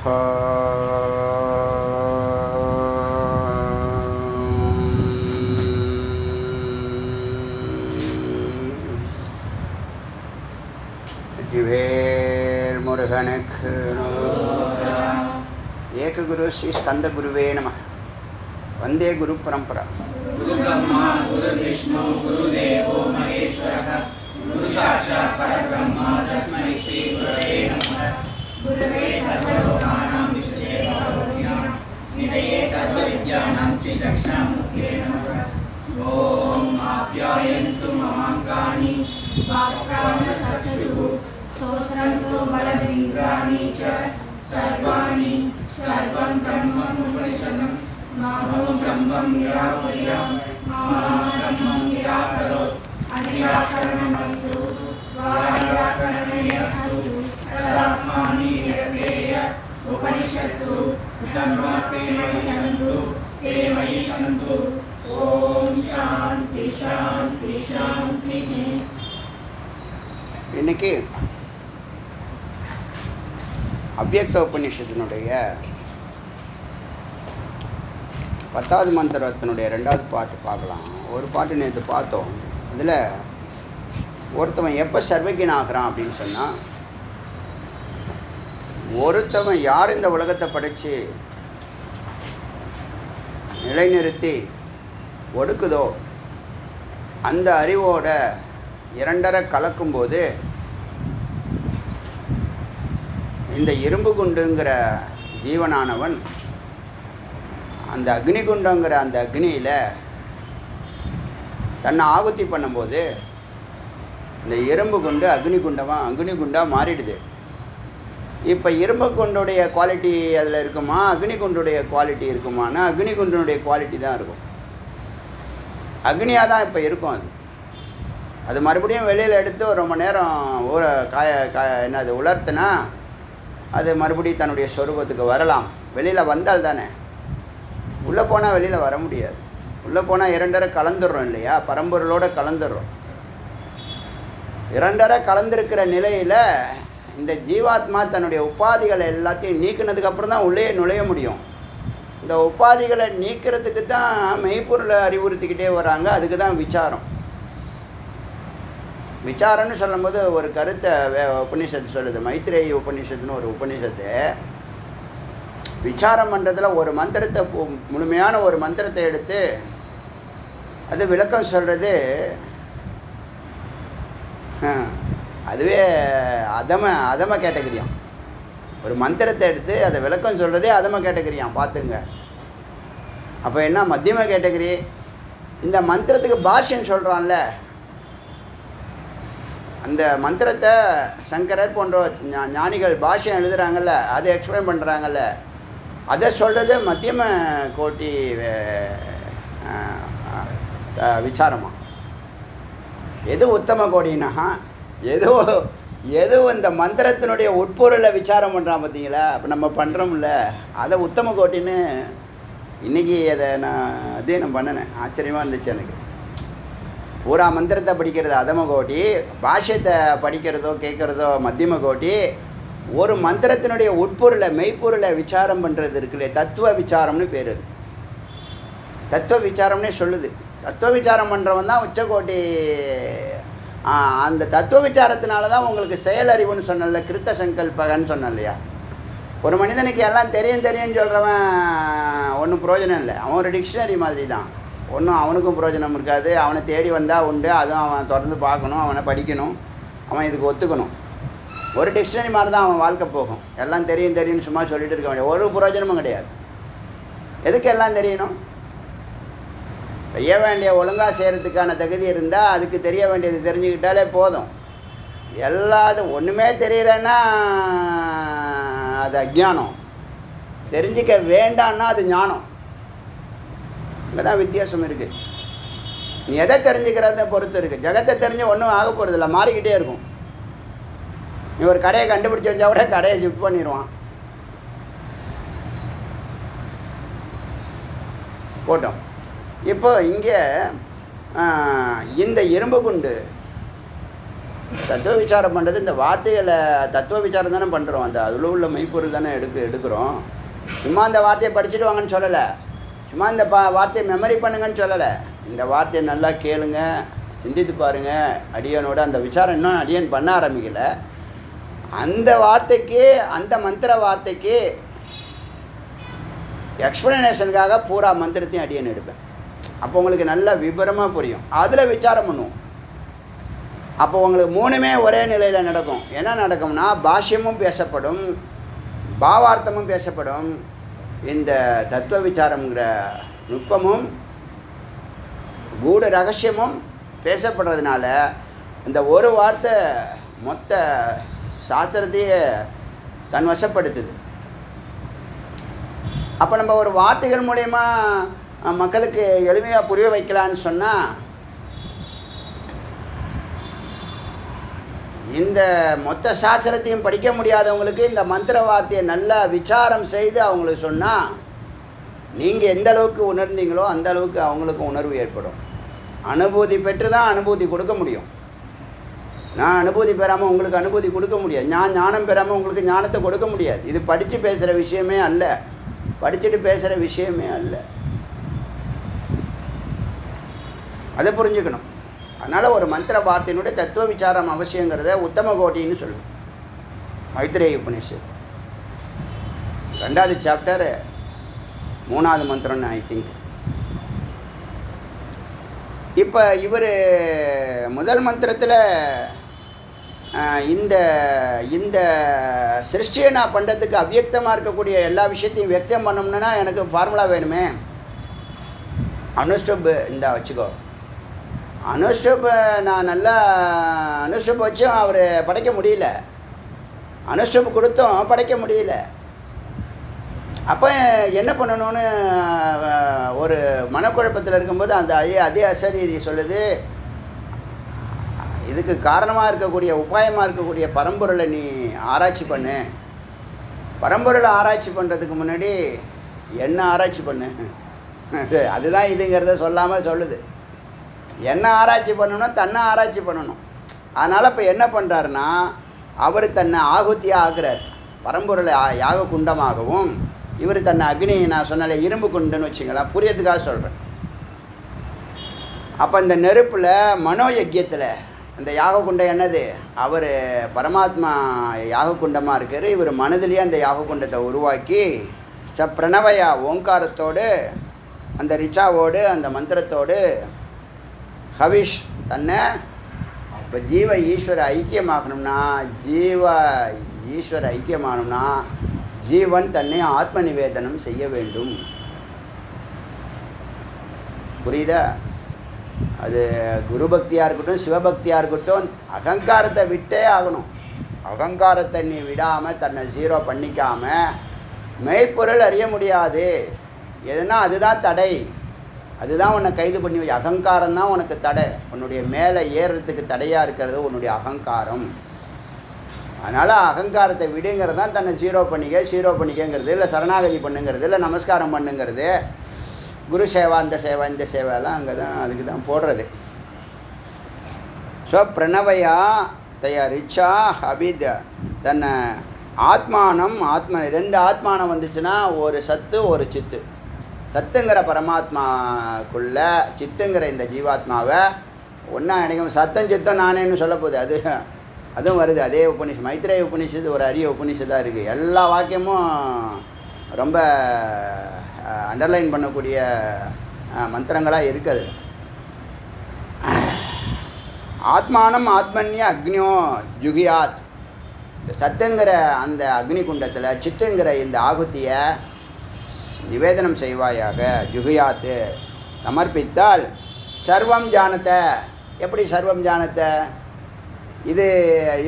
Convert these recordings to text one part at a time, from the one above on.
வெற்றிவேல் முருகனுக்கு. ஏக குரு ஸ்ரீ ஸ்கந்த குருவே நம. வந்தே குரு பரம்பரா. குரு பிரம்மா குரு விஷ்ணு குரு தேவோ மகேஸ்வரः குரு சாட்சாத் பரபிரம்மா தஸ்மை ஸ்ரீ குரவே நமः. குருவே சர்வலோகானாं விசுதே பவத்யாம் நிதயே சர்வவித்யானாं ஸ்ரீ தக்ஷணாமூர்த்தயே நமः. ஓம் ஆப்யாயந்து மமாங்கானி வாக்ப்ராணசக்ஷுः ஸ்தோத்ரந்தோ பலவிந்திராணி ச சர்வாணி சர்வம் பிரம்மம் உபனிஷதம் மாஹம் பிரம்மம் நிராகுர்யாம் மாஹம் பிரம்மம் நிராகரோத் அநிராகரணமஸ்து வாநிராகரணமஸ்து ததாத்மானி நிரதேய உபனிஷத்சு தன்மாஸ்தே மயி சந்து தே மயி சந்து. ஓம் சாந்தி சாந்தி சாந்தி. இன்னைக்கு அவ்யக்த உபநிஷத்தினுடைய 10வது மந்திரத்தினுடைய 2வது பாட்டு பார்க்கலாம். ஒரு பாட்டு நேற்று பார்த்தோம். அதில் ஒருத்தவன் எப்போ சர்வஜன் ஆகிறான் அப்படின்னு சொன்னால், ஒருத்தவன் யார் இந்த உலகத்தை படைத்து நிலைநிறுத்தி ஒடுக்குதோ அந்த அறிவோட இரண்டரை கலக்கும்போது இந்த இரும்பு குண்டுங்கிற ஜீவனானவன் அந்த அக்னி குண்டங்கிற அந்த அக்னியில் தன்னை ஆகுத்தி பண்ணும்போது இந்த இரும்பு குண்டு அக்னி குண்டாக மாறிடுது. இப்போ இரும்பு குண்டுடைய குவாலிட்டி அதில் இருக்குமா, அக்னி குண்டுடைய குவாலிட்டி இருக்குமானா அக்னி குண்டுடைய குவாலிட்டி தான் இருக்கும். அக்னியாக தான் இப்போ இருக்கும். அது மறுபடியும் வெளியில் எடுத்து ஒரு ரொம்ப நேரம் ஊற என்னது உலர்த்துனா அது மறுபடியும் தன்னுடைய ஸ்வரூபத்துக்கு வரலாம். வெளியில் வந்தால் தானே. உள்ளே போனால் வெளியில் வர முடியாது. உள்ளே போனால் இரண்டரை கலந்துடுறோம் இல்லையா, பரம்பொருளோடு கலந்துடுறோம். இரண்டரை கலந்துருக்கிற நிலையில் இந்த ஜீவாத்மா தன்னுடைய உபாதிகளை எல்லாத்தையும் நீக்கினதுக்கப்புறம் தான் உள்ளே நுழைய முடியும். இந்த உபாதிகளை நீக்கிறதுக்கு தான் மெய்ப்பொருளை அறிவுறுத்திக்கிட்டே வராங்க. அதுக்கு தான் விசாரம். விசாரம்னு சொல்லும்போது ஒரு கருத்தை உபநிஷத்து சொல்லுது. மைத்ரேயி உபநிஷத்துன்னு ஒரு உபநிஷத்து. விசாரம் பண்ணுறதுல ஒரு மந்திரத்தை முழுமையான ஒரு மந்திரத்தை எடுத்து அது விளக்கம் சொல்கிறது, அதுவே அதம கேட்டகரியாம். ஒரு மந்திரத்தை எடுத்து அதை விளக்கம் சொல்கிறதே அதம கேட்டகரியாம். பார்த்துங்க. அப்போ என்ன மத்தியம கேட்டகரி? இந்த மந்திரத்துக்கு பாஷ்யம் சொல்கிறான்ல, அந்த மந்திரத்தை சங்கரர் போன்ற ஞானிகள் பாஷ்யம் எழுதுகிறாங்கல்ல, அதை எக்ஸ்பிளைன் பண்ணுறாங்கல்ல, அதை சொல்கிறது மத்தியம கோட்டி விசாரமாக. எது உத்தம கோடினா எது இந்த மந்திரத்தினுடைய உட்பொருளை விசாரம் பண்ணுறான் பார்த்தீங்களா. அப்போ நம்ம பண்ணுறோம்ல, அதை உத்தம கோட்டின்னு இன்றைக்கி அதை நான் பண்ணினேன். ஆச்சரியமாக இருந்துச்சு எனக்கு. பூரா மந்திரத்தை படிக்கிறது அதம கோட்டி, பாஷ்யத்தை படிக்கிறதோ கேட்குறதோ மத்தியம கோட்டி. ஒரு மந்திரத்தினுடைய உட்பொருளை மெய்ப்பொருளை விசாரம் பண்ணுறது இருக்குல்ல, தத்துவ விசாரம்னு பேர். அது தத்துவ விசாரம்னே சொல்லுது. தத்துவ விசாரம் பண்ணுறவன் தான் உச்சகோட்டி. அந்த தத்துவ விசாரத்தினால தான் உங்களுக்கு செயலறிவுன்னு சொன்னல, கிருத்த சங்கல்பகன்னு சொன்னேன் இல்லையா. ஒரு மனிதனுக்கு எல்லாம் தெரியும்னு சொல்கிறவன் ஒன்றும் பிரயோஜனம் இல்லை. அவன் ஒரு டிக்ஷனரி மாதிரி தான். ஒன்றும் அவனுக்கும் பிரயோஜனம் இருக்காது. அவனை தேடி வந்தால் உண்டு. அதுவும் அவன் தொடர்ந்து பார்க்கணும், அவனை படிக்கணும், அவன் இதுக்கு ஒத்துக்கணும். ஒரு டிக்ஷனரி மாதிரி தான் அவன் வாழ்க்கை போகும். எல்லாம் தெரியும்னு சும்மா சொல்லிட்டு இருக்க வேண்டிய ஒரு பிரயோஜனமும் கிடையாது. எதுக்கு எல்லாம் தெரியணும்? செய்ய வேண்டிய ஒழுங்காக செய்கிறதுக்கான தகுதி இருந்தால் அதுக்கு தெரிய வேண்டியது தெரிஞ்சுக்கிட்டாலே போதும். எல்லாத்தும் ஒன்றுமே தெரியலன்னா அது அஜ்ஞானம். தெரிஞ்சிக்க வேண்டான்னா அது ஞானம். இங்கே தான் வித்தியாசம் இருக்குது. நீ எதை தெரிஞ்சுக்கிறத பொறுத்து இருக்குது. ஜகத்தை தெரிஞ்சு ஒன்றும் ஆக போகிறதில்ல, மாறிக்கிட்டே இருக்கும். நீ ஒரு கடையை கண்டுபிடிச்சி வச்சா கூட கடையை ஷிஃப்ட் பண்ணிடுவான். போட்டோம். இப்போ இங்கே இந்த இரும்பு குண்டு தத்துவ விசாரம் பண்ணுறது இந்த வார்த்தைகளை தத்துவ விசாரம் தானே பண்ணுறோம், அந்த அதில் உள்ள மெய்ப்பொருள் தானே எடுக்கிறோம். சும்மா அந்த வார்த்தையை படிச்சுட்டு வாங்கன்னு சொல்லலை, சும்மா இந்த வார்த்தையை மெமரி பண்ணுங்கன்னு சொல்லலை. இந்த வார்த்தையை நல்லா கேளுங்க, சிந்தித்து பாருங்கள். அடியனோட அந்த விசாரம் இன்னும் அடியன் பண்ண ஆரம்பிக்கலை. அந்த வார்த்தைக்கு, அந்த மந்திர வார்த்தைக்கு எக்ஸ்ப்ளனேஷனுக்காக பூரா மந்திரத்தையும் அடியன் எடுப்பேன். அப்போ உங்களுக்கு நல்ல விபரமாக புரியும். அதில் விசாரம் பண்ணுவோம். அப்போ உங்களுக்கு மூணுமே ஒரே நிலையில் நடக்கும். என்ன நடக்கும்னா, பாஷ்யமும் பேசப்படும், பாவார்த்தமும் பேசப்படும். இந்த தத்துவ விசாரங்கிற நுட்பமும் கூட ரகசியமும் பேசப்படுறதுனால இந்த ஒரு வார்த்தை மொத்த சாஸ்திரத்தையே தன் வசப்படுத்துது. அப்போ நம்ம ஒரு வார்த்தைகள் மூலயமா மக்களுக்கு எளிமையாக புரிய வைக்கலான்னு சொன்னால், இந்த மொத்த சாஸ்திரத்தையும் படிக்க முடியாதவங்களுக்கு இந்த மந்திர வார்த்தையை நல்லா விசாரம் செய்து அவங்களுக்கு சொன்னால், நீங்கள் எந்த அளவுக்கு உணர்ந்தீங்களோ அந்த அளவுக்கு அவங்களுக்கும் உணர்வு ஏற்படும். அனுபூதி பெற்று தான் அனுபூதி கொடுக்க முடியும். நான் அனுபூதி பெறாமல் உங்களுக்கு அனுபூதி கொடுக்க முடியாது. நான் ஞானம் பெறாமல் உங்களுக்கு ஞானத்தை கொடுக்க முடியாது. இது படித்து பேசுகிற விஷயமே அல்ல, படிச்சுட்டு பேசுகிற விஷயமே அல்ல. அதை புரிஞ்சுக்கணும். அதனால் ஒரு மந்திர வார்த்தையினுடைய தத்துவ விசாரம் அவசியங்கிறத உத்தம கோட்டின்னு சொல்லுவோம். மைத்ரேய உபநிஷத் 2வது சாப்டர் 3வது மந்திரம்னு ஐ திங்க். இப்போ இவர் முதல் மந்திரத்தில் இந்த இந்த சிருஷ்டியை நான் பண்ணுறதுக்கு அவ்வியக்தமாக இருக்கக்கூடிய எல்லா விஷயத்தையும் வியக்தம் பண்ணணும்னா எனக்கு ஃபார்முலா வேணுமே. அனுஷ்டப் இந்த வச்சுக்கோ, அனுஷ்டப் நான் நல்லா அனுஷ்டப் வச்சும் அவர் படைக்க முடியல, அனுஷ்டப் கொடுத்தும் படைக்க முடியல. அப்போ என்ன பண்ணணும்னு ஒரு மனக்குழப்பத்தில் இருக்கும்போது அந்த அதே அசரீரி சொல்லுது, இதுக்கு காரணமாக இருக்கக்கூடிய உபாயமாக இருக்கக்கூடிய பரம்பொருளை நீ ஆராய்ச்சி பண்ணு. பரம்பொருளை ஆராய்ச்சி பண்ணுறதுக்கு முன்னாடி என்ன ஆராய்ச்சி பண்ணு, அதுதான் இதுங்கிறத சொல்லாமல் சொல்லுது. என்ன ஆராய்ச்சி பண்ணணும்னா தன்னை ஆராய்ச்சி பண்ணணும். அதனால் இப்போ என்ன பண்ணுறாருன்னா, அவர் தன்னை ஆகுத்தியாக ஆக்குறார். பரம்பொருளை யாக குண்டமாகவும், இவர் தன்னை அக்னி, நான் சொன்னால இரும்பு குண்டுன்னு வச்சுங்களேன், புரியறதுக்காக சொல்கிறேன். அப்போ இந்த நெருப்பில் மனோயஜ்யத்தில் அந்த யாக குண்டம் என்னது, அவர் பரமாத்மா யாக குண்டமாக இருக்கார். இவர் மனதிலேயே அந்த யாக குண்டத்தை உருவாக்கி பிரணவயா ஓங்காரத்தோடு, அந்த ரிச்சாவோடு, அந்த மந்திரத்தோடு ஹவிஷ் தன்னை இப்போ ஜீவ ஈஸ்வர ஐக்கியமாகணும்னா, ஜீவ ஈஸ்வர ஐக்கியமாகணும்னா ஜீவன் தன்னை ஆத்ம நிவேதனம் செய்ய வேண்டும். புரியுதா? அது குரு பக்தியாக இருக்கட்டும், சிவபக்தியாக இருக்கட்டும், அகங்காரத்தை விட்டே ஆகணும். அகங்காரத்தை நீ விடாமல் தன்னை ஜீரோ பண்ணிக்காமல் மெய்ப்பொருள் அறிய முடியாது. எதுனா அதுதான் தடை, அதுதான் உன்னை கைது பண்ணி வச்சு. அகங்காரம் தான் உனக்கு தடை. உன்னுடைய மேலே ஏறுறதுக்கு தடையாக இருக்கிறது உன்னுடைய அகங்காரம். அதனால் அகங்காரத்தை விடுங்கிறது தான் தன்னை ஜீரோ பண்ணிக்கங்கிறது, இல்லை சரணாகதி பண்ணுங்கிறது, இல்லை நமஸ்காரம் பண்ணுங்கிறது, குரு சேவா, அந்த சேவா, இந்த சேவைலாம் அங்கே தான், அதுக்கு தான் போடுறது. ஸோ பிரணவயா தயா ரிச்சா அபித் தன்னை ஆத்மானம், ரெண்டு ஆத்மானம் வந்துச்சுன்னா ஒரு சத்து ஒரு சித்து. சத்துங்கிற பரமாத்மாக்குள்ள சித்துங்கிற இந்த ஜீவாத்மாவை ஒன்றா இணைக்கும். சத்தம் சித்தம் நானேன்னு சொல்ல போகுது, அதுவும் வருது. அதே உபநிஷம், மைத்ரேய உபநிஷத்து ஒரு அரிய உபநிஷத்தாக இருக்குது. எல்லா வாக்கியமும் ரொம்ப அண்டர்லைன் பண்ணக்கூடிய மந்திரங்களாக இருக்குது. ஆத்மானம் ஆத்மன்ய அக்னியோ ஜுகியாத். சத்துங்கிற அந்த அக்னி குண்டத்தில் சித்துங்கிற இந்த ஆகுத்தியை நிவேதனம் செய்வாயாக. ஜுகியாத்து சமர்ப்பித்தால் சர்வம் ஜானத்தை. எப்படி சர்வம் ஜானத்தை? இது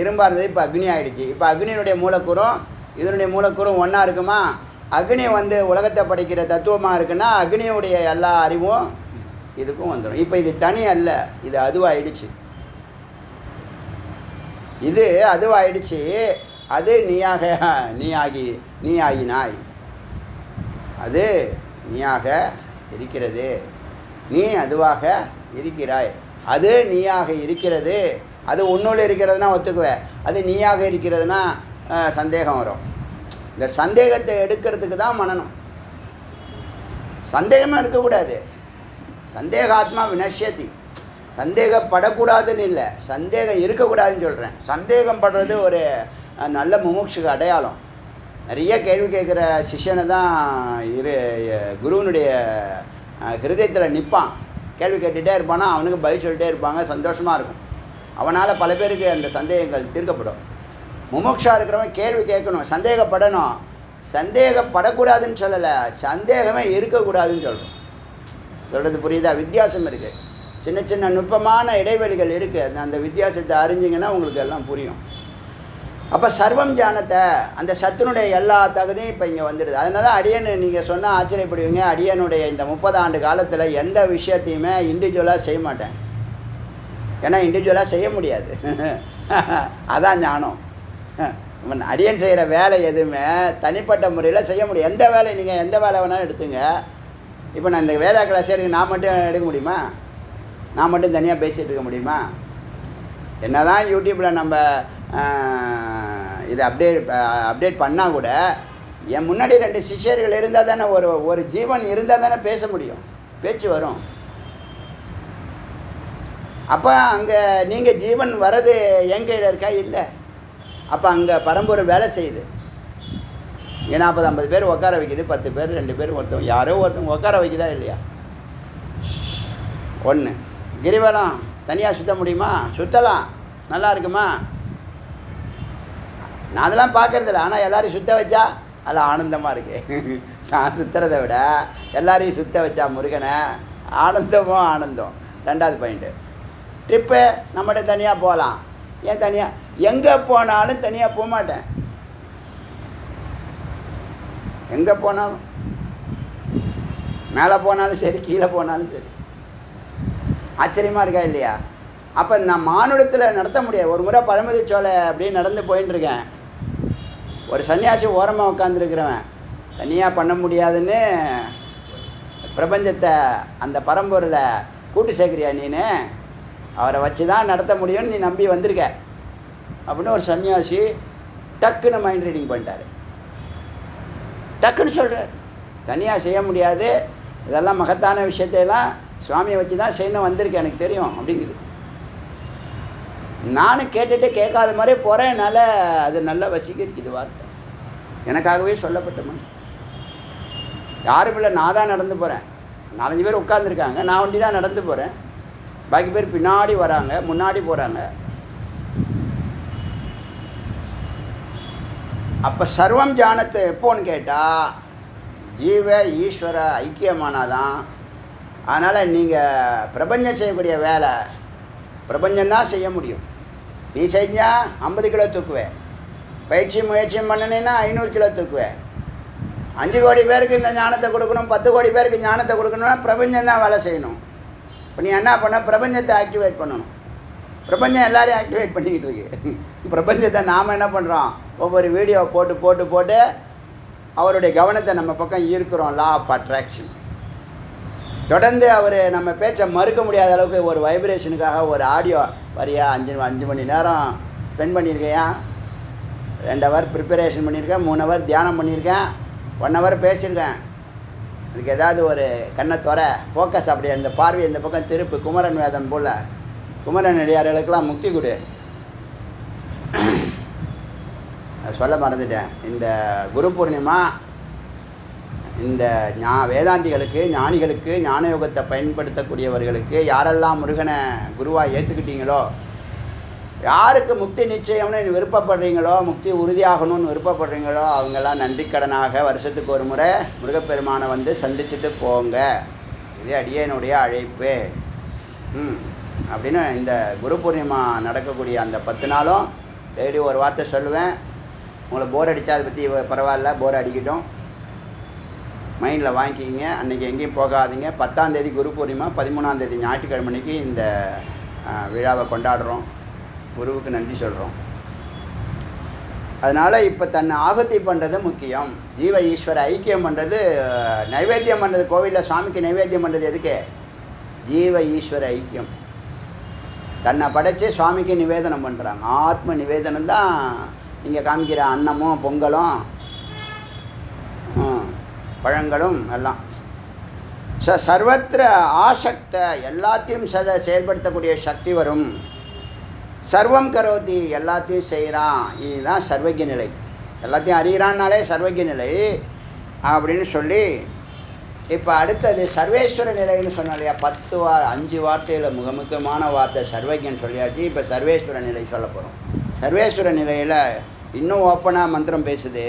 இரும்பாக இருந்தது, இப்போ அக்னி ஆகிடுச்சு. இப்போ அக்னியினுடைய மூலக்கூறும் இதனுடைய மூலக்கூறும் ஒன்றா இருக்குமா? அக்னி உலகத்தை படைக்கிற தத்துவமாக இருக்குன்னா அக்னியுடைய எல்லா அறிவும் இதுக்கும் வந்துடும். இப்போ இது தனி அல்ல, இது அதுவாகிடுச்சு. இது அதுவாகிடுச்சு. அது நீ ஆகினாய். அது நீயாக இருக்கிறது, நீ அதுவாக இருக்கிறாய். அது நீயாக இருக்கிறது, அது உன்னுள் இருக்கிறதுனா ஒத்துக்குவேன், அது நீயாக இருக்கிறதுனா சந்தேகம் வரும். இந்த சந்தேகத்தை எடுக்கிறதுக்கு தான் மனனம். சந்தேகமாக இருக்கக்கூடாது. சந்தேகாத்மா வினஷ்யதி. சந்தேகப்படக்கூடாதுன்னு இல்லை, சந்தேகம் இருக்கக்கூடாதுன்னு சொல்கிறேன். சந்தேகம் படுறது ஒரு நல்ல முமுட்சுக்கு அடையாளம். நிறைய கேள்வி கேட்குற சிஷ்யனை தான் குருவனுடைய ஹிருதயத்தில் நிற்பான். கேள்வி கேட்டுகிட்டே இருப்பானா, அவனுக்கு பதில் சொல்லிட்டே இருப்பாங்க, சந்தோஷமாக இருக்கும். அவனால் பல பேருக்கு அந்த சந்தேகங்கள் தீர்க்கப்படும். முமுட்சா இருக்கிறவன் கேள்வி கேட்கணும், சந்தேகப்படணும். சந்தேகப்படக்கூடாதுன்னு சொல்லலை, சந்தேகமே இருக்கக்கூடாதுன்னு சொல்கிறோம். சொல்கிறது புரியுதா? வித்தியாசம் இருக்குது, சின்ன சின்ன நுட்பமான இடைவெளிகள் இருக்குது. அந்த வித்தியாசத்தை அறிஞ்சிங்கன்னா உங்களுக்கு எல்லாம் புரியும். அப்போ சர்வம் ஜானத்தை, அந்த சத்துனுடைய எல்லா தகுதியும் இப்போ இங்கே வந்துடுது. அதனால தான் அடியன் நீங்கள் சொன்னால் ஆச்சரியப்படுவீங்க, அடியனுடைய இந்த 30 ஆண்டு காலத்தில் எந்த விஷயத்தையுமே இண்டிவிஜுவலாக செய்ய மாட்டேன். ஏன்னா இண்டிவிஜுவலாக செய்ய முடியாது. அதான் ஞானம். அடியன் செய்கிற வேலை எதுவுமே தனிப்பட்ட முறையில் செய்ய முடியும். எந்த வேலை நீங்கள் எந்த வேலை வேணாலும் எடுத்துங்க. இப்போ நான் இந்த வேதா கிளாஸ் எடுக்க நான் மட்டும் எடுக்க முடியுமா? நான் மட்டும் தனியாக பேசிகிட்டு இருக்க முடியுமா? என்ன தான் யூடியூப்பில் நம்ம இதை அப்டேட் பண்ணால் கூட என் முன்னாடி 2 சிஷ்யர்கள் இருந்தால் தானே, ஒரு ஜீவன் இருந்தால் தானே பேச முடியும், பேச்சு வரும். அப்போ அங்கே நீங்கள் ஜீவன் வர்றது என் கையில் இருக்கா? இல்லை. அப்போ அங்கே பரம்பொருள் வேலை செய்யுது. 40-50 பேர் உட்கார வைக்குது, 10 பேர் 2 பேர் ஒருத்தவங்க யாரோ ஒருத்தவங்க உட்கார வைக்குதா இல்லையா? ஒன்று. கிரிவலம் தனியாக சுற்ற முடியுமா? சுற்றலாம், நல்லா இருக்குமா? நான் அதெல்லாம் பார்க்குறதில்ல. ஆனால் எல்லோரையும் சுற்ற வச்சா அதில் ஆனந்தமாக இருக்கு. நான் சுற்றுறதை விட எல்லாரையும் சுற்ற வச்சா முருகனை ஆனந்தமோ ஆனந்தம். 2வது பாயிண்ட்டு, ட்ரிப்பு நம்மகிட்ட தனியாக போகலாம். ஏன் தனியாக? எங்கே போனாலும் தனியாக போக மாட்டேன். எங்கே போனாலும், மேலே போனாலும் சரி, கீழே போனாலும் சரி. ஆச்சரியமாக இருக்கா இல்லையா? அப்போ நான் மானுடத்தில் நடத்த முடியாது. ஒரு முறை பழமுதி சோலை அப்படியே நடந்து போயின்னு இருக்கேன். ஒரு சன்னியாசி ஓரமாக உட்காந்துருக்கிறவன், தனியாக பண்ண முடியாதுன்னு பிரபஞ்சத்தை அந்த பரம்பொருளை கூட்டு சேர்க்குறியா நீனு? அவரை வச்சு தான் நடத்த முடியும்னு நீ நம்பி வந்திருக்க அப்படின்னு ஒரு சன்னியாசி டக்குன்னு மைண்ட் ரீடிங் பண்ணிட்டார். டக்குன்னு சொல்கிறார், தனியாக செய்ய முடியாது, இதெல்லாம் மகத்தான விஷயத்தையெல்லாம் சுவாமியை வச்சு தான் செய்யணும் வந்திருக்கேன், எனக்கு தெரியும் அப்படிங்குது. நானும் கேட்டுட்டு கேட்காத மாதிரி போகிறேன். என்னால் அது நல்லா வசீகரிக்குது வார்த்தை. எனக்காகவே சொல்லப்பட்டமா. யாரும் இல்லை, நான் தான் நடந்து போகிறேன். 4-5 பேர் உட்காந்துருக்காங்க, நான் ஒண்டி தான் நடந்து போகிறேன். பாக்கி பேர் பின்னாடி வராங்க, முன்னாடி போகிறாங்க. அப்போ சர்வம் ஜானத்தை எப்போன்னு கேட்டால் ஜீவ ஈஸ்வர ஐக்கியமானாதான். அதனால் நீங்கள் பிரபஞ்சம் செய்யக்கூடிய வேலை பிரபஞ்சம்தான் செய்ய முடியும். நீ செஞ்சால் 50 கிலோ தூக்குவேன், முயற்சியும் பண்ணினீன்னா 500 கிலோ தூக்குவேன். 5 கோடி பேருக்கு இந்த ஞானத்தை கொடுக்கணும், 10 கோடி பேருக்கு ஞானத்தை கொடுக்கணும்னா பிரபஞ்சம் தான் வேலை செய்யணும். இப்போ நீ என்ன பண்ண? பிரபஞ்சத்தை ஆக்டிவேட் பண்ணணும். பிரபஞ்சம் எல்லாரையும் ஆக்டிவேட் பண்ணிக்கிட்டு இருக்கு. பிரபஞ்சத்தை நாம் என்ன பண்ணுறோம்? ஒவ்வொரு வீடியோ போட்டு போட்டு போட்டு அவருடைய கவனத்தை நம்ம பக்கம் ஈர்க்கிறோம். Law of attraction. தொடர்ந்து அவர் நம்ம பேச்சை மறுக்க முடியாத அளவுக்கு ஒரு வைப்ரேஷனுக்காக ஒரு ஆடியோ வரியா 5 மணி நேரம் ஸ்பெண்ட் பண்ணியிருக்கேன், 2 ஹவர் ப்ரிப்பரேஷன் பண்ணியிருக்கேன், 3 ஹவர் தியானம் பண்ணியிருக்கேன், 1 ஹவர் பேசியிருக்கேன். இதுக்கு ஏதாவது ஒரு கண்ணை துற, ஃபோக்கஸ் அப்படி அந்த பார்வை இந்த பக்கம் திருப்பு. குமரன் வேதம் போல் குமரன் அடியார்களுக்கெல்லாம் முக்தி கொடு. சொல்ல மறந்துட்டேன். இந்த குரு பூர்ணிமா இந்த வேதாந்திகளுக்கு, ஞானிகளுக்கு, ஞான யோகத்தை பயன்படுத்தக்கூடியவர்களுக்கு, யாரெல்லாம் முருகனை குருவாக ஏற்றுக்கிட்டீங்களோ, யாருக்கு முக்தி நிச்சயம்னு விருப்பப்படுறீங்களோ, முக்தி உறுதியாகணும்னு விருப்பப்படுறீங்களோ, அவங்கெல்லாம் நன்றிக்கடனாக வருஷத்துக்கு ஒரு முறை முருகப்பெருமானை வந்து சந்திச்சுட்டு போங்க. இது அடியனுடைய அழைப்பு. அப்படின்னு இந்த குரு பூர்ணிமா நடக்கக்கூடிய அந்த 10 நாளும் டெய்லி ஒரு வார்த்தை சொல்லுவேன். உங்களை போர் அடித்தா அதை பற்றி பரவாயில்ல, போர் அடிக்கட்டும், மைண்டில் வாங்கிக்கிங்க. அன்றைக்கி எங்கேயும் போகாதீங்க. 10ஆம் தேதி குரு பூர்ணிமா, 13ஆம் தேதி ஞாயிற்றுக்கிழமைக்கு இந்த விழாவை கொண்டாடுறோம். குருவுக்கு நன்றி சொல்கிறோம். அதனால் இப்போ தன்னை ஆகுதி பண்ணுறது முக்கியம். ஜீவ ஈஸ்வர ஐக்கியம் பண்ணுறது, நைவேத்தியம் பண்ணுறது, கோவிலில் சுவாமிக்கு நைவேத்தியம் பண்ணுறது எதுக்கு? ஜீவ ஈஸ்வர ஐக்கியம். தன்னை படைச்சு சுவாமிக்கு நிவேதனம் பண்ணுறாங்க. ஆத்ம நிவேதனம் தான் நீங்கள் காமிக்கிற அன்னமும் பொங்கலும் பழங்களும் எல்லாம். சர்வத்திர ஆசக்த எல்லாத்தையும் செயல்படுத்தக்கூடிய சக்தி வரும். சர்வம் கரோதி எல்லாத்தையும் செய்கிறான். இதுதான் சர்வஜ நிலை. எல்லாத்தையும் அறிகிறான்னாலே சர்வஜ நிலை அப்படின்னு சொல்லி, இப்போ அடுத்தது சர்வேஸ்வர நிலைன்னு சொன்னோம் இல்லையா? 5 வார்த்தையில் மிக முக்கியமான வார்த்தை சர்வஜன் சொல்லியாச்சு. இப்போ சர்வேஸ்வர நிலை சொல்ல போகிறோம். சர்வேஸ்வர நிலையில் இன்னும் ஓப்பனாக மந்திரம் பேசுது.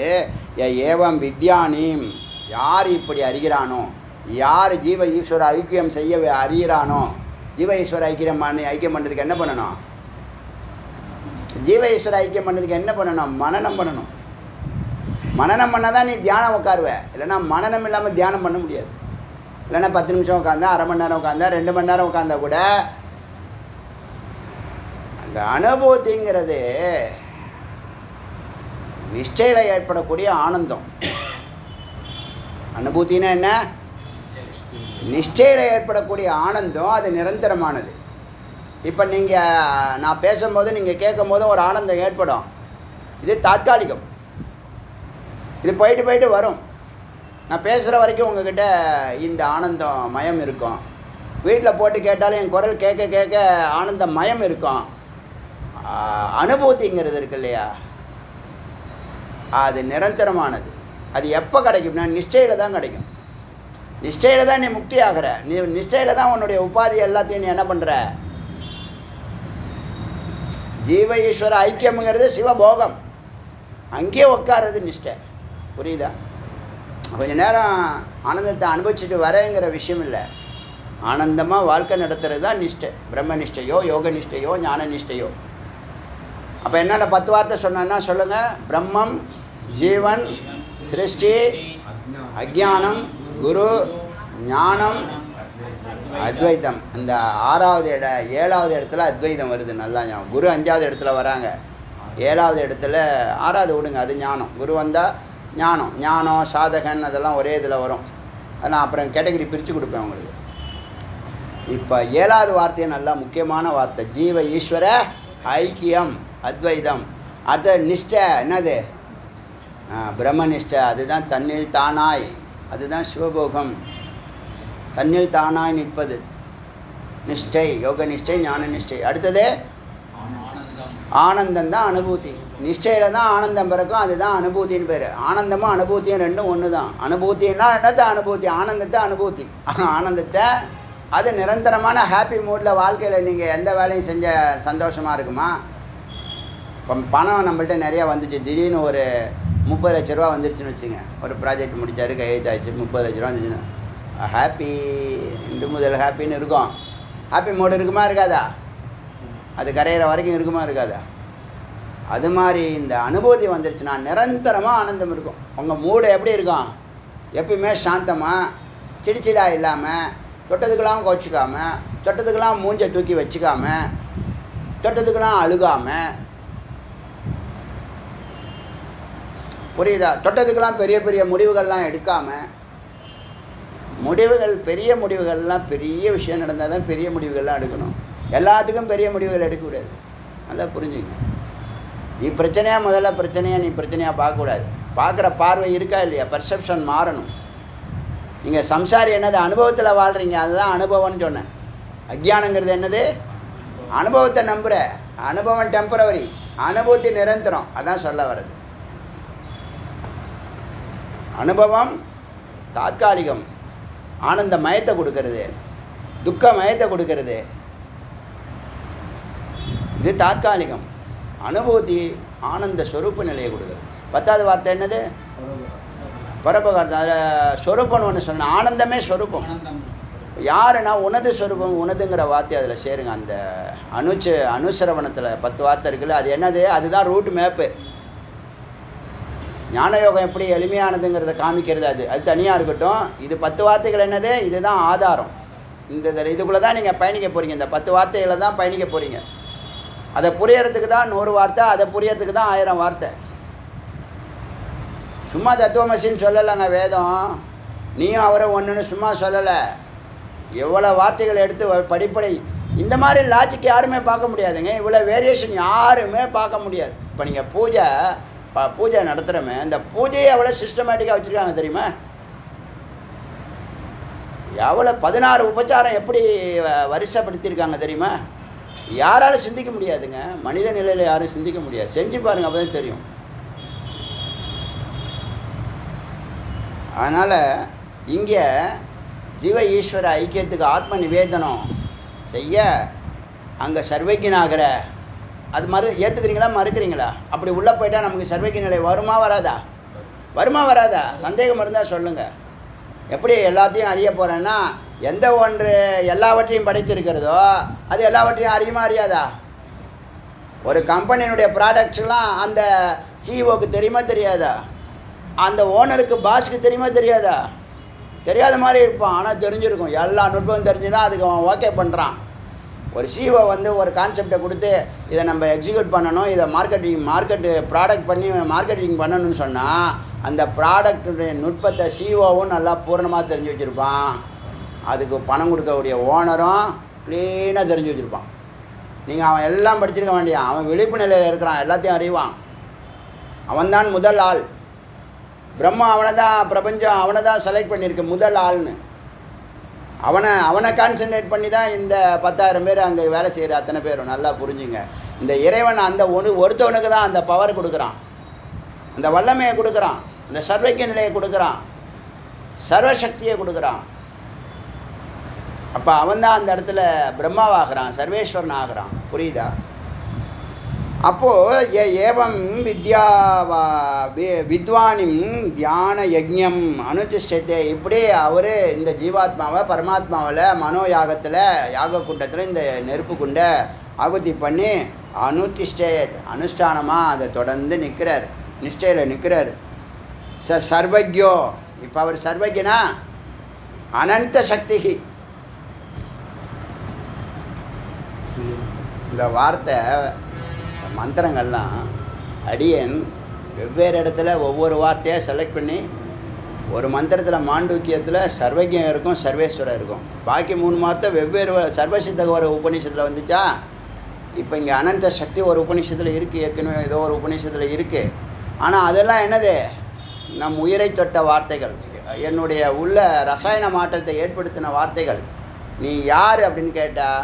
ஏவம் வித்யானீம், யார் இப்படி அறிகிறானோ, யார் ஜீவ ஈஸ்வர ஐக்கியம் செய்ய அறிகிறானோ, ஜீவ ஈஸ்வர ஐக்கியம் பண்ணுறதுக்கு என்ன பண்ணணும்? ஜீவ ஈஸ்வர ஐக்கியம் பண்ணுறதுக்கு என்ன பண்ணணும்? மனனம் பண்ணணும். மனனம் பண்ணால் தான் நீ தியானம் உட்காருவ. இல்லைன்னா மனனம் இல்லாமல் தியானம் பண்ண முடியாது. இல்லைன்னா 10 நிமிஷம் உட்காந்தா, அரை மணி நேரம் உட்காந்தா, 2 மணி நேரம் உட்காந்தா கூட அந்த அனுபூதிங்கிறது நிஷ்டையில் ஏற்படக்கூடிய ஆனந்தம். அனுபூத்தின்னா என்ன? நிஷ்டையில் ஏற்படக்கூடிய ஆனந்தம். அது நிரந்தரமானது. இப்போ நீங்கள் நான் பேசும்போது நீங்கள் கேட்கும்போது ஒரு ஆனந்தம் ஏற்படும். இது தாற்காலிகம். இது போயிட்டு போயிட்டு வரும். நான் பேசுகிற வரைக்கும் உங்ககிட்ட இந்த ஆனந்தம் மயம் இருக்கும். வீட்டில் போட்டு கேட்டாலும் என் குரல் கேட்க கேட்க ஆனந்த மயம் இருக்கும். அனுபூதிங்கிறது இருக்கு இல்லையா, அது நிரந்தரமானது. அது எப்போ கிடைக்கும்னா நிஷ்டையில் தான் கிடைக்கும். நிஷ்டையில் தான் நீ முக்தி ஆகிற. நீ நிஷ்டையில் தான் உன்னுடைய உபாதி எல்லாத்தையும் நீ என்ன பண்ணுற? ஜீவ ஈஸ்வர ஐக்கியம்ங்கிறது சிவபோகம். அங்கேயே உட்காருறது நிஷ்டை. புரியுதா? கொஞ்சம் நேரம் ஆனந்தத்தை அனுபவிச்சுட்டு வரேங்கிற விஷயம் இல்லை. ஆனந்தமாக வாழ்க்கை நடத்துகிறது தான் நிஷ்டை. பிரம்ம நிஷ்டையோ, யோக நிஷ்டையோ, ஞான நிஷ்டையோ. அப்போ என்னென்ன 10 வார்த்தை சொன்னா சொல்லுங்கள். பிரம்மம், ஜீவன், சிருஷ்டி, அஜ்ஞானம், குரு, ஞானம், அத்வைத்தம். இந்த 7வது இடத்துல அத்வைதம் வருது. நல்லா ஞானம். குரு 5வது இடத்துல வராங்க. 7வது இடத்துல 6வது விடுங்க, அது ஞானம். குரு வந்தால் ஞானம். ஞானம், சாதகன் அதெல்லாம் ஒரே இதில் வரும். அதை நான் அப்புறம் கேட்டகரி பிரித்து கொடுப்பேன் உங்களுக்கு. இப்போ 7வது வார்த்தையை நல்லா முக்கியமான வார்த்தை. ஜீவ ஈஸ்வர ஐக்கியம், அத்வைதம். அது நிஷ்டை என்னது? பிரம்மனிஷ்டை. அதுதான் தன்னில் தானாய். அதுதான் சிவபோகம். தன்னில் தானாய் நிற்பது நிஷ்டை, யோக நிஷ்டை, ஞான நிஷ்டை. அடுத்தது ஆனந்தம் தான் அனுபூதி. நிஷ்டையில் தான் ஆனந்தம் பிறக்கும். அதுதான் அனுபூதின்னு பேர். ஆனந்தமும் அனுபூதியும் ரெண்டும் ஒன்று தான். அனுபூத்தின்னா என்னது? அனுபூதி. ஆனந்தத்தை அனுபூதி. ஆனந்தத்தை அது நிரந்தரமான ஹாப்பி மூடில் வாழ்க்கையில் நீங்கள் எந்த வேலையும் செஞ்ச சந்தோஷமாக இருக்குமா? இப்போ பணம் நம்மள்ட்ட நிறையா வந்துச்சு. திடீர்னு ஒரு 30 லட்ச ரூபா வந்துருச்சுன்னு வச்சுங்க. ஒரு ப்ராஜெக்ட் முடித்தார், கையெழுத்தாச்சு, 30 லட்ச ரூபா வந்துச்சுன்னா ஹாப்பி இன்று முதல் ஹாப்பின்னு இருக்கும். ஹாப்பி மூடு இருக்குமா இருக்காதா? அது கரையிற வரைக்கும் இருக்குமா இருக்காதா? அது மாதிரி இந்த அனுபூதி வந்துருச்சுன்னா நிரந்தரமாக ஆனந்தம் இருக்கும். உங்கள் மூடு எப்படி இருக்கும்? எப்பயுமே சாந்தமாக, சிடிச்சிடா இல்லாமல், தொட்டதுக்கெல்லாம் கோச்சிக்காமல், தொட்டதுக்கெல்லாம் மூஞ்சை தூக்கி வச்சுக்காமல், தொட்டதுக்கெல்லாம் அழுகாமல். புரியுதா? தொட்டதுக்கெல்லாம் பெரிய பெரிய முடிவுகள்லாம் எடுக்காமல். பெரிய முடிவுகள்லாம் பெரிய விஷயம் நடந்தால் தான் பெரிய முடிவுகள்லாம் எடுக்கணும். எல்லாத்துக்கும் பெரிய முடிவுகள் எடுக்கக்கூடாது. நல்லா புரிஞ்சுக்கணும். நீ பிரச்சனையாக முதல்ல நீ பிரச்சனையாக பார்க்கக்கூடாது. பார்க்குற பார்வை இருக்கா இல்லையா? பர்செப்ஷன் மாறணும். நீங்கள் சம்சாரி என்னது? அனுபவத்தில் வாழ்கிறீங்க. அதுதான் அனுபவம்னு சொன்னேன். அஜ்ஞானங்கிறது என்னது? அனுபவத்தை நம்புகிற. அனுபவம் டெம்பரவரி, அனுபூதி நிரந்தரம். அதான் சொல்ல வருது. அனுபவம் தாற்காலிகம். ஆனந்த மயத்தை கொடுக்கறது, துக்க மயத்தை கொடுக்கறது, இது தாற்காலிகம். அனுபூதி ஆனந்த ஸ்வரூப நிலையை கொடுக்குறது. 10வது வார்த்தை என்னது? பரபகார்த்தம். அதில் ஸ்வரூபம்னு ஒன்று சொன்ன. ஆனந்தமே ஸ்வரூபம். யாருன்னா உனது ஸ்வரூபம். உனதுங்கிற வார்த்தை அதில் சேருங்க. அந்த அனுசரவணத்தில் 10 வார்த்தை இருக்குல்ல, அது என்னது? அதுதான் ரூட் மேப்பு. ஞானயோகம் எப்படி எளிமையானதுங்கிறத காமிக்கிறது. அது தனியாக இருக்கட்டும். இது 10 வார்த்தைகள் என்னது? இதுதான் ஆதாரம். இதுக்குள்ளே தான் நீங்கள் பயணிக்க போகிறீங்க. இந்த 10 வார்த்தைகளை தான் பயணிக்க போகிறீங்க. அதை புரியறதுக்கு தான் 100 வார்த்தை, அதை புரியறதுக்கு தான் 1000 வார்த்தை. சும்மா தத்துவமசின்னு சொல்லலைங்க வேதம். நீயும் அவரை ஒன்றுன்னு சும்மா சொல்லலை. எவ்வளோ வார்த்தைகள் எடுத்து படிப்படை இந்த மாதிரி லாஜிக் யாருமே பார்க்க முடியாதுங்க. இவ்வளோ வேரியேஷன் யாருமே பார்க்க முடியாது. இப்போ நீங்கள் பூஜை நடத்துகிறோமே, இந்த பூஜையை எவ்வளோ சிஸ்டமேட்டிக்காக வச்சுருக்காங்க தெரியுமா? எவ்வளோ 16 உபச்சாரம் எப்படி வரிசைப்படுத்தியிருக்காங்க தெரியுமா? யாராலும் சிந்திக்க முடியாதுங்க. மனித நிலையில் யாரும் சிந்திக்க முடியாது. செஞ்சு பாருங்கள், அப்போ தான் தெரியும். அதனால் இங்கே ஜீவ ஈஸ்வர ஐக்கியத்துக்கு ஆத்ம நிவேதனம் செய்ய அங்கே சர்வஜனாகிற அது ஏற்றுக்கிறீங்களா மறுக்கிறீங்களா? அப்படி உள்ளே போயிட்டால் நமக்கு சர்வஜ நிலை வருமா வராதா? சந்தேகம் இருந்தால் சொல்லுங்கள். எப்படி எல்லாத்தையும் அறிய போகிறேன்னா, எந்த ஒன்று எல்லாவற்றையும் படைத்திருக்கிறதோ அது எல்லாவற்றையும் அறியாதா? ஒரு கம்பெனியினுடைய ப்ராடக்ட்ஸ்லாம் அந்த சிஇஓக்கு தெரியுமா தெரியாதா? அந்த ஓனருக்கு பாஸுக்கு தெரியுமா தெரியாதா? தெரியாத மாதிரி இருப்பான், ஆனால் தெரிஞ்சிருக்கும். எல்லா நுட்பமும் தெரிஞ்சு தான் அதுக்கு அவன் ஓகே பண்ணுறான். ஒரு சிஓ ஒரு கான்செப்டை கொடுத்து இதை நம்ம எக்ஸிக்யூட் பண்ணணும், இதை ப்ராடக்ட் பண்ணி மார்க்கெட்டிங் பண்ணணும்னு சொன்னால் அந்த ப்ராடக்டுடைய நுட்பத்தை சிஓவும் நல்லா பூரணமாக தெரிஞ்சு வச்சுருப்பான். அதுக்கு பணம் கொடுக்கக்கூடிய ஓனரும் க்ளீனாக தெரிஞ்சு வச்சுருப்பான். நீங்கள் அவன் எல்லாம் படிச்சிருக்க வேண்டியான். அவன் விழிப்பு நிலையில் இருக்கிறான், எல்லாத்தையும் அறிவான். அவன்தான் முதல் ஆள். பிரம்மா பிரபஞ்சம் அவனை தான் செலக்ட் பண்ணியிருக்கு முதல் ஆள்னு. அவனை கான்சன்ட்ரேட் பண்ணி தான் இந்த 10,000 பேர் அங்கே வேலை செய்கிற அத்தனை பேரும். நல்லா புரிஞ்சுங்க. இந்த இறைவன் அந்த ஒருத்தவனுக்கு தான் அந்த பவர் கொடுக்குறான், அந்த வல்லமையை கொடுக்குறான், அந்த சர்வஜ நிலையை கொடுக்குறான், சர்வசக்தியை கொடுக்குறான். அப்போ அவன் தான் அந்த இடத்துல பிரம்மாவாகிறான், சர்வேஸ்வரன் ஆகிறான். புரியுதா? அப்போது ஏவம் வித்வானிம் தியான யஜ்ஞம் அனுதிஷ்டத்தை. இப்படி அவர் இந்த ஜீவாத்மாவை பரமாத்மாவில் மனோயாகத்தில் யாக குண்டத்தில் இந்த நெருப்பு குண்டை ஆகுதி பண்ணி அனுஷ்டானமாக அதை தொடர்ந்து நிற்கிறார், நிஷ்டையில் நிற்கிறார். சர்வஜ்யோ. இப்போ அவர் சர்வஜனா, அனந்த சக்தி. இந்த வார்த்தை மந்திரங்கள்லாம் அடியன் வெவ்வேறு இடத்துல ஒவ்வொரு வார்த்தையாக செலக்ட் பண்ணி, ஒரு மந்திரத்தில் மாண்டூக்கியத்தில் சர்வஜம் இருக்கும், சர்வேஸ்வரர் இருக்கும். பாக்கி 3 வார்த்தை வெவ்வேறு சர்வசித்த ஒரு உபநிஷத்தில் வந்துச்சா. இப்போ இங்கே அனந்த சக்தி ஒரு உபநிஷத்தில் இருக்குது, ஏற்கனவே ஏதோ ஒரு உபநிஷத்தில் இருக்குது. ஆனால் அதெல்லாம் என்னது? நம் உயிரை தொட்ட வார்த்தைகள், என்னுடைய உள்ள ரசாயன மாற்றத்தை ஏற்படுத்தின வார்த்தைகள். நீ யார் அப்படின்னு கேட்டால்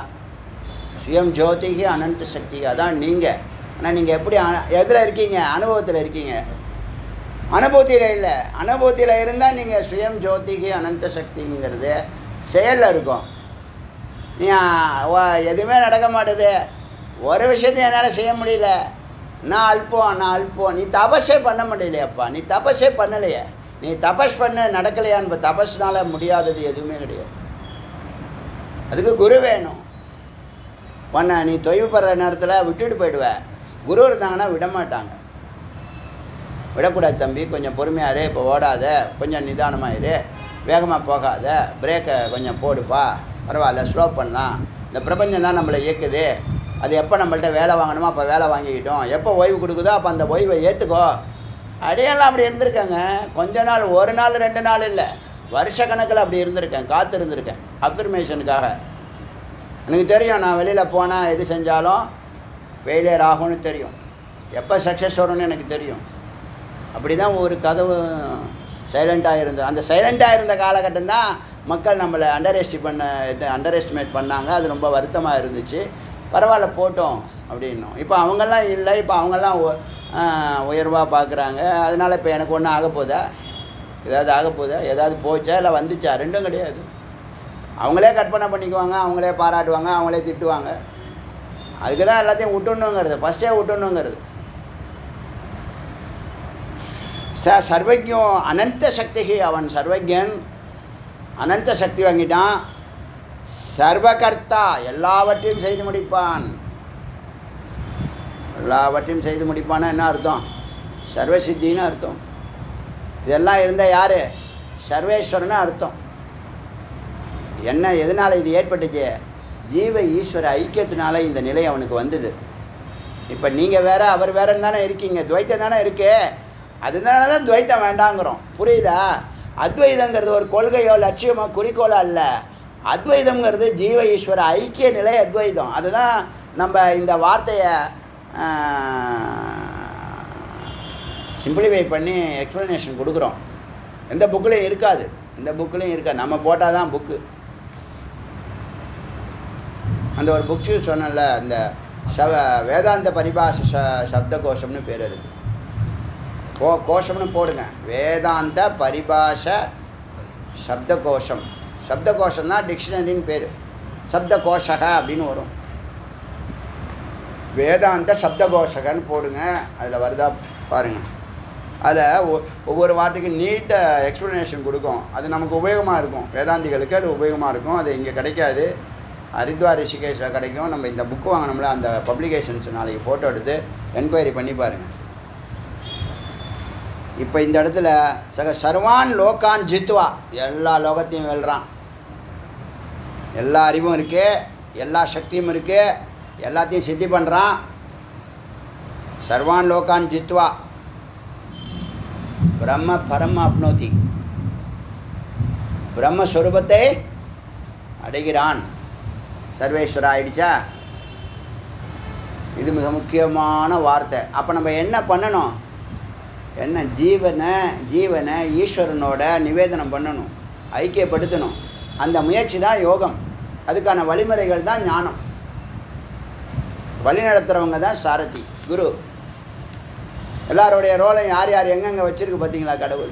சுயம் ஜோதிகி அனந்த சக்தி, அதான் நீங்கள். ஆனால் நீங்கள் எப்படி எதில் இருக்கீங்க? அனுபவத்தில் இருக்கீங்க. அனுபவத்தில் இல்லை. அனுபவத்தில் இருந்தால் நீங்கள் சுயம் ஜோதிகி அனந்த சக்திங்கிறது செயலில் இருக்கும். நீ எதுவுமே நடக்க மாட்டுது, ஒரு விஷயத்தையும் என்னால் செய்ய முடியல, நான் அல்பம். நீ தபஸே பண்ண முடியலையாப்பா, நீ தபஸே பண்ணலையே. நீ தபஸ் பண்ண நடக்கலையான்னு. தபஸ்னால் முடியாதது எதுவுமே கிடையாது. அதுக்கு குரு வேணும். நீ தொய்வுப்படுற நேரத்தில் விட்டுட்டு போயிடுவேன். குரு இருந்தாங்கன்னா விட மாட்டாங்க. விடக்கூடாது தம்பி, கொஞ்சம் பொறுமையாரு, இப்போ ஓடாத, கொஞ்சம் நிதானமாயிரு, வேகமாக போகாத, பிரேக்கை கொஞ்சம் போடுப்பா, பரவாயில்ல, ஸ்லோ பண்ணலாம். இந்த பிரபஞ்சம் தான் நம்மளை இயக்குது. அது எப்போ நம்மள்ட்ட வேலை வாங்கணுமோ அப்போ வேலை வாங்கிக்கிட்டோம். எப்போ ஓய்வு கொடுக்குதோ அப்போ அந்த ஓய்வை ஏற்றுக்கோ. அடையெல்லாம் அப்படி இருந்திருக்காங்க. கொஞ்ச நாள், 1 நாள் 2 நாள் இல்லை, வருஷ கணக்கில் அப்படி இருந்திருக்கேன், காத்து இருந்திருக்கேன் அஃபர்மேஷனுக்காக. எனக்கு தெரியும், நான் வெளியில் போனால் எது செஞ்சாலும் ஃபெயிலியர் ஆகும்னு தெரியும், எப்போ சக்ஸஸ் வரும்னு எனக்கு தெரியும். அப்படி தான் ஒரு கதவு சைலண்ட்டாக இருந்தது. அந்த சைலண்ட்டாக இருந்த காலகட்டம் தான் மக்கள் நம்மளை அண்டர் எஸ்டிமேட் பண்ணாங்க. அது ரொம்ப வருத்தமாக இருந்துச்சு. பரவாயில்ல போட்டோம் அப்படின்னோம். இப்போ அவங்கெல்லாம் இல்லை, இப்போ அவங்கெல்லாம் உயர்வாக பார்க்குறாங்க. அதனால் இப்போ எனக்கு ஒன்றும் ஆகப்போதா? ஏதாவது போச்சா இல்லை வந்துச்சா? ரெண்டும் கிடையாது. அவங்களே கற்பனை பண்ணிக்குவாங்க, அவங்களே பாராட்டுவாங்க, அவங்களே திட்டுவாங்க. அதுக்கு தான் எல்லாத்தையும் விட்டுணுங்கிறது, ஃபஸ்ட்டே விட்டுணுங்கிறது. சர்வஜம் அனந்த சக்தி. அவன் சர்வஜன், அனந்த சக்தி வாங்கிட்டான். சர்வகர்த்தா, எல்லாவற்றையும் செய்து முடிப்பான். எல்லாவற்றையும் செய்து முடிப்பான்னா என்ன அர்த்தம்? சர்வசித்தின்னு அர்த்தம். இதெல்லாம் இருந்தால் யார்? சர்வேஸ்வரன்னு அர்த்தம். என்ன, எதனால் இது ஏற்பட்டுச்சு? ஜீவ ஈஸ்வர ஐக்கியத்தினால இந்த நிலை அவனுக்கு வந்தது. இப்போ நீங்கள் வேறு அவர் வேறுன்னு தானே இருக்கீங்க, துவைத்தம் தானே இருக்கு. அதனால தான் துவைத்தம் வேண்டாங்கிறோம். புரியுதா? அத்வைதங்கிறது ஒரு கொள்கையோ லட்சியமோ குறிக்கோளோ அல்ல. அத்வைதம்ங்கிறது ஜீவ ஈஸ்வர ஐக்கிய நிலை அத்வைதம். அதுதான் நம்ம இந்த வார்த்தையை சிம்பிளிஃபை பண்ணி எக்ஸ்ப்ளனேஷன் கொடுக்குறோம். எந்த புக்கிலையும் இருக்காது, இந்த புக்கிலையும் இருக்காது, நம்ம போட்டால் தான் புக்கு. அந்த ஒரு புக்கு சொன்னல, அந்த வேதாந்த பரிபாஷ சப்த கோஷம்னு பேர். அதுக்கு கோஷம்னு போடுங்க, வேதாந்த பரிபாஷ சப்த கோஷம். சப்த கோஷம் தான் டிக்ஷனரின்னு பேர். சப்த கோஷக அப்படின்னு வரும். வேதாந்த சப்த கோஷகன்னு போடுங்க, அதில் வருதா பாருங்கள். அதில் ஒவ்வொரு வார்த்தைக்கும் நீட்டாக எக்ஸ்ப்ளனேஷன் கொடுக்கும். அது நமக்கு உபயோகமாக இருக்கும், வேதாந்திகளுக்கு அது உபயோகமாக இருக்கும். அது இங்கே கிடைக்காது, ஹரித்வார் ரிஷிகேஷில் கிடைக்கும். நம்ம இந்த புக்கு வாங்கினோம்ல, அந்த பப்ளிகேஷன்ஸ் நாளைக்கு ஃபோட்டோ எடுத்து என்கொயரி பண்ணி பாருங்கள். இப்போ இந்த இடத்துல சர்வான் லோகான் ஜித்வா, எல்லா லோகத்தையும் வெல்றான். எல்லா அறிவும் இருக்குது, எல்லா சக்தியும் இருக்குது, எல்லாத்தையும் சித்தி பண்ணுறான். சர்வான் லோகான் ஜித்வா பிரம்ம பரம அப்னோதி, பிரம்மஸ்வரூபத்தை அடைகிறான். சர்வேஸ்வரா ஆயிடுச்சா? இது மிக முக்கியமான வார்த்தை. அப்போ நம்ம என்ன பண்ணணும்? என்ன ஜீவனை ஈஸ்வரனோட நிவேதனம் பண்ணணும், ஐக்கியப்படுத்தணும். அந்த முயற்சி தான் யோகம். அதுக்கான வழிமுறைகள் தான் ஞானம். வழி நடத்துகிறவங்க தான் சாரதி, குரு. எல்லாருடைய ரோலையும் யார் யார் எங்கெங்கே வச்சுருக்கு பார்த்தீங்களா கடவுள்.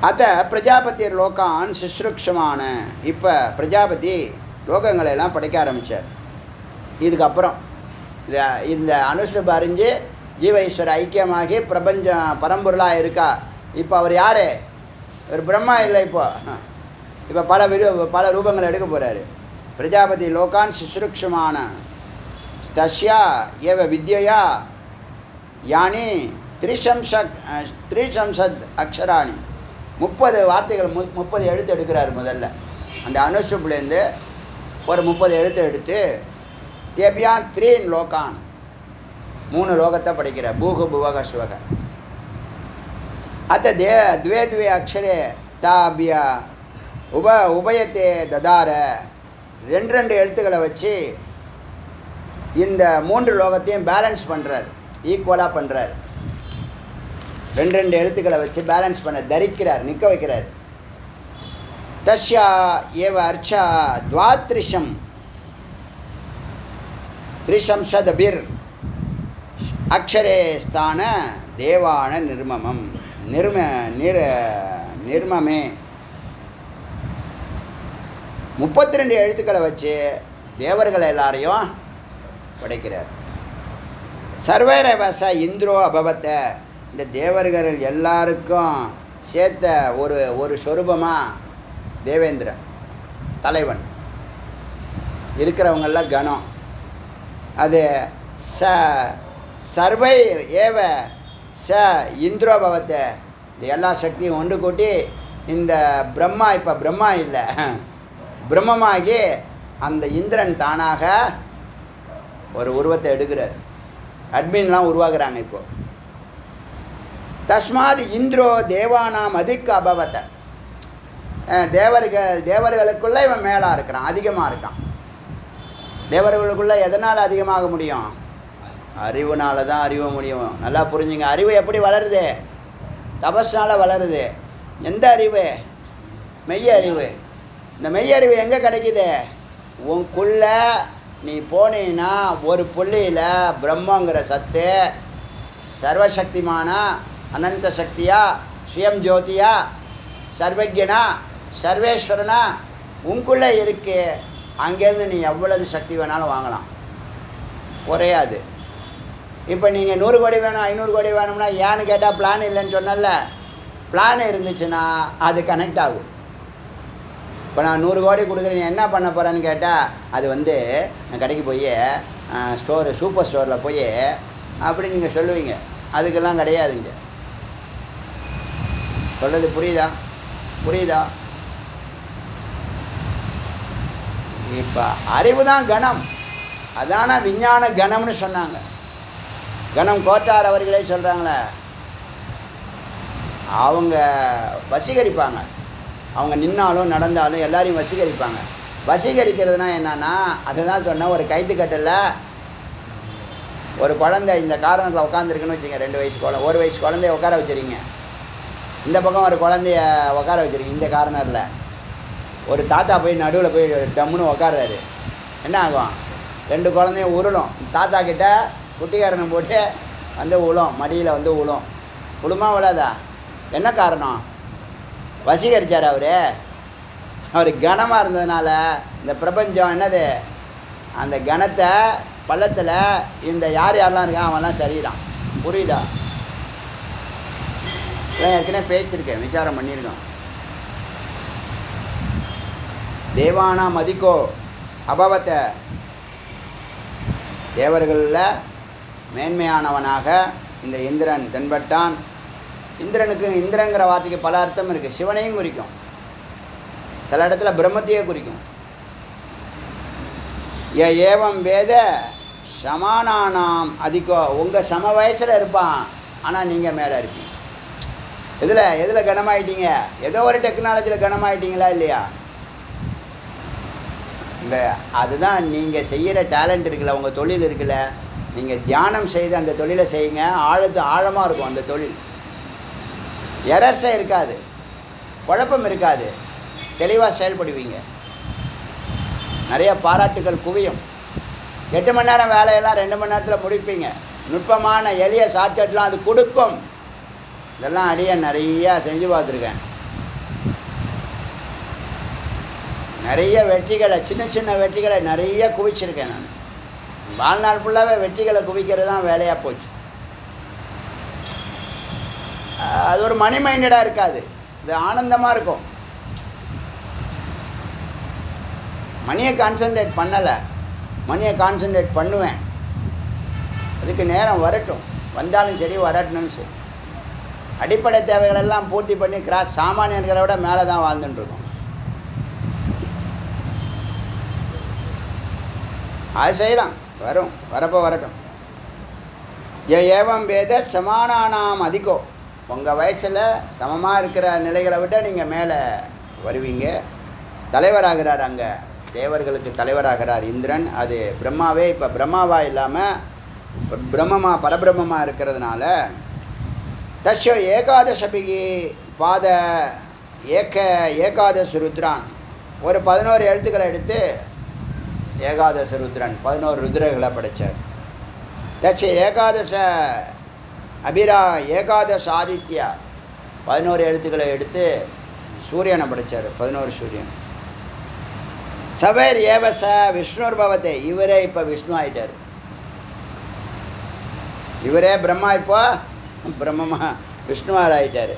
அத்த பிரஜாபதி லோகான் சுஷ்ருக்ஷமான. இப்போ பிரஜாபதி லோகங்களெல்லாம் படைக்க ஆரம்பித்தார். இதுக்கப்புறம் இந்த அனுஷ்டுப் அறிஞ்சு ஜீவ ஈஸ்வர ஐக்கியமாகி பிரபஞ்சம் பரம்பொருளாக இருக்கா. இப்போ அவர் யார்? ஒரு பிரம்மா இல்லை. இப்போ பல ரூபங்கள் எடுக்க போகிறாரு. பிரஜாபதி லோகான் சுஷ்ருக்ஷமான ஸ்தஸ்யா ஏவ வித்யா யானி த்ரிசம்சத் அக்ஷராணி. 30 வார்த்தைகள் 30 எழுத்து எடுக்கிறார். முதல்ல அந்த அனுஷ்டுப்லேருந்து ஒரு 30 எழுத்து எடுத்து தேபியான் 3 லோகான், 3 லோகத்தை படைக்கிறார். பூகு புவக சுவக. அத்த द्वे அக்ஷரே தாபிய உபயத்தே ததார. 2 எழுத்துக்களை வச்சு இந்த 3 லோகத்தையும் பேலன்ஸ் பண்ணுறார், ஈக்குவலாக பண்ணுறார். 2 எழுத்துக்களை வச்சு பேலன்ஸ் பண்ண தரிக்கிறார், நிற்க வைக்கிறார். தஸ்யா ஏவ அர்ச்சா துவாத்ரிஷம் த்ரிசம்சதபிர் அக்ஷரே ஸ்தான தேவான நிர்மமம் நிர்மமே. 32 எழுத்துக்களை வச்சு தேவர்கள் எல்லாரையும் படைக்கிறார். சர்வேரவச இந்திரோ அபவத்தை. இந்த தேவர்கள் எல்லாருக்கும் சேர்த்த ஒரு சொரூபமாக தேவேந்திரன் தலைவன். இருக்கிறவங்கெல்லாம் கணம். அது சர்வை ஏவ இந்திரோபவத்தை. இந்த எல்லா சக்தியும் ஒன்று கூட்டி இந்த பிரம்மா, இப்போ பிரம்மா இல்லை, பிரம்மமாகி அந்த இந்திரன் தானாக ஒரு உருவத்தை எடுக்கிறார். அட்மின்லாம் உருவாக்குறாங்க இப்போ. தஸ்மாத் இந்திரோ தேவானாம் அதிக அபவத்தை. தேவர்களுக்குள்ளே இவன் மேலாக இருக்கிறான், அதிகமாக இருக்கான். தேவர்களுக்குள்ளே எதனால் அதிகமாக முடியும்? அறிவுனால தான் அறிவ முடியும். நல்லா புரிஞ்சுங்க. அறிவு எப்படி வளருது? தபஸ்னால் வளருது. எந்த அறிவு? மெய்ய அறிவு. இந்த மெய்யறிவு எங்கே கிடைக்குது? உனக்குள்ள நீ போனீன்னா ஒரு புள்ளியில் பிரம்மங்கிற சத்து சர்வசக்திமானா, அனந்த சக்தியா, சுயம் ஜோதியா, சர்வஜனா, சர்வேஸ்வரனா உனக்குள்ளே இருக்கு. அங்கேருந்து நீ எவ்வளவு சக்தி வேணாலும் வாங்கலாம், குறையாது. இப்போ நீங்கள் 100 கோடி வேணும், 500 கோடி வேணும்னா ஏன்னு கேட்டால் பிளான் இல்லைன்னு சொன்னல. பிளான் இருந்துச்சுன்னா அது கனெக்ட் ஆகும். இப்போ நான் 100 கோடி கொடுக்குறேன், நீ என்ன பண்ண போகிறேன்னு கேட்டால் அது நான் கடைக்கு போய் சூப்பர் ஸ்டோரில் போய் அப்படி நீங்கள் சொல்லுவீங்க. அதுக்கெல்லாம் கிடையாதுங்க. சொல்கிறது புரியுதா? இப்போ அறிவு தான் கணம். அதான விஞ்ஞான கணம்னு சொன்னாங்க. கணம் கோட்டார் அவர்களே சொல்கிறாங்களே, அவங்க வசீகரிப்பாங்க. அவங்க நின்னாலும் நடந்தாலும் எல்லாரையும் வசீகரிப்பாங்க. வசீகரிக்கிறதுனா என்னன்னா, அதை தான் சொன்னேன். ஒரு கைத்துக்கட்டில் ஒரு குழந்தை இந்த காரணத்தில் உட்காந்துருக்குன்னு வச்சுங்க, 2 வயசு குழந்தை 1 வயசு குழந்தைய உட்கார வச்சுருங்க. இந்த பக்கம் ஒரு குழந்தைய உட்கார வச்சுருங்க. இந்த கார்னரில் ஒரு தாத்தா போய் நடுவில் போய் டம்முன்னு உட்கார்றாரு. என்ன ஆகும்? 2 குழந்தையும் உருளும். தாத்தா கிட்ட குட்டிக்காரனை போட்டு வந்து உளும், மடியில் வந்து உளும். உளுமா விழாதா? என்ன காரணம்? வசீகரித்தார் அவர் கனமாக இருந்ததுனால. இந்த பிரபஞ்சம் என்னது, அந்த கனத்தை பள்ளத்தில் இந்த யாரெல்லாம் இருக்கான் அவன்லாம் சரியிறான். புரியுதா? இதெல்லாம் ஏற்கனவே பேசியிருக்கேன், விசாரம் பண்ணியிருக்கோம். தேவானா மதிக்கோ அபவத்த, தேவர்களில் மேன்மையானவனாக இந்த இந்திரன் தென்பட்டான். இந்திரனுக்கு இந்திரங்கிற வார்த்தைக்கு பல அர்த்தம் இருக்குது. சிவனையும் குறிக்கும், சில இடத்துல பிரம்மத்தையே குறிக்கும். ஏவம் வேத சமானானாம் அதிகோ, உங்கள் சம வயசில் இருப்பான், ஆனால் நீங்கள் மேலே இருப்பீங்க. எதில் கனமாயிட்டீங்க? ஏதோ ஒரு டெக்னாலஜியில் கனமாயிட்டீங்களா இல்லையா? அதுதான் நீங்கள் செய்கிற டேலண்ட் இருக்குல்ல, உங்கள் தொழில் இருக்குல்ல, நீங்கள் தியானம் செய்து அந்த தொழிலை செய்யுங்க. ஆழமாக இருக்கும் அந்த தொழில். எரர்ஸே இருக்காது, குழப்பம் இருக்காது, தெளிவாக செயல்படுவீங்க. நிறைய பாராட்டுகள் குவியும். 8 மணி நேரம் வேலையெல்லாம் 2 மணி நேரத்தில் முடிப்பீங்க. நுட்பமான எளிய ஷார்ட்கட்லாம் அது கொடுக்கும். இதெல்லாம் அடியே நிறையா செஞ்சு பார்த்துருக்கேன். நிறைய வெற்றிகளை, சின்ன சின்ன வெற்றிகளை நிறைய குவிச்சிருக்கேன் நான். வாழ்நாள் ஃபுல்லாகவே வெற்றிகளை குவிக்கிறது தான் வேலையாக போச்சு. அது ஒரு மணி மைண்டடாக இருக்காது, இது ஆனந்தமாக இருக்கும். மணியை கான்சன்ட்ரேட் பண்ணலை, மணியை கான்சன்ட்ரேட் பண்ணுவேன். அதுக்கு நேரம் வரட்டும், வந்தாலும் சரி வரட்டணும்னு சரி. அடிப்படை தேவைகளெல்லாம் பூர்த்தி பண்ணி சாமானியர்களை விட மேலே தான் வாழ்ந்துட்டுருக்கோம். அது செய்யலாம், வரும், வரப்போ வரட்டும். ஏவம் வேத சமானானாம் அதிகோ, உங்கள் வயசில் சமமாக இருக்கிற நிலைகளை விட நீங்கள் மேலே வருவீங்க. தலைவராகிறார், அங்கே தேவர்களுக்கு தலைவராகிறார் இந்திரன். அது பிரம்மாவே இப்போ பிரம்மாவாக இல்லாமல் பிரம்மமாக பரபிரம்மமாக இருக்கிறதுனால தஸ்யோ ஏகாதசபிகி பாத ஏகாதச ருத்ரான், ஒரு 11 எழுத்துக்களை எடுத்து ஏகாதச ருத்ரன் 11 ருத்ரர்களை படைத்தார். தஸ்ய ஏகாதச அபிரா ஏகாதச ஆதித்யா, 11 எழுத்துக்களை எடுத்து சூரியனை படைத்தார், 11 சூரியன். சவேர் ஏவச விஷ்ணுர் பவத்தே, இவரே இப்போ விஷ்ணு ஆயிட்டார். இவரே பிரம்மா இப்போ பிரம்மமா விஷ்ணுவார் ஆயிட்டார்.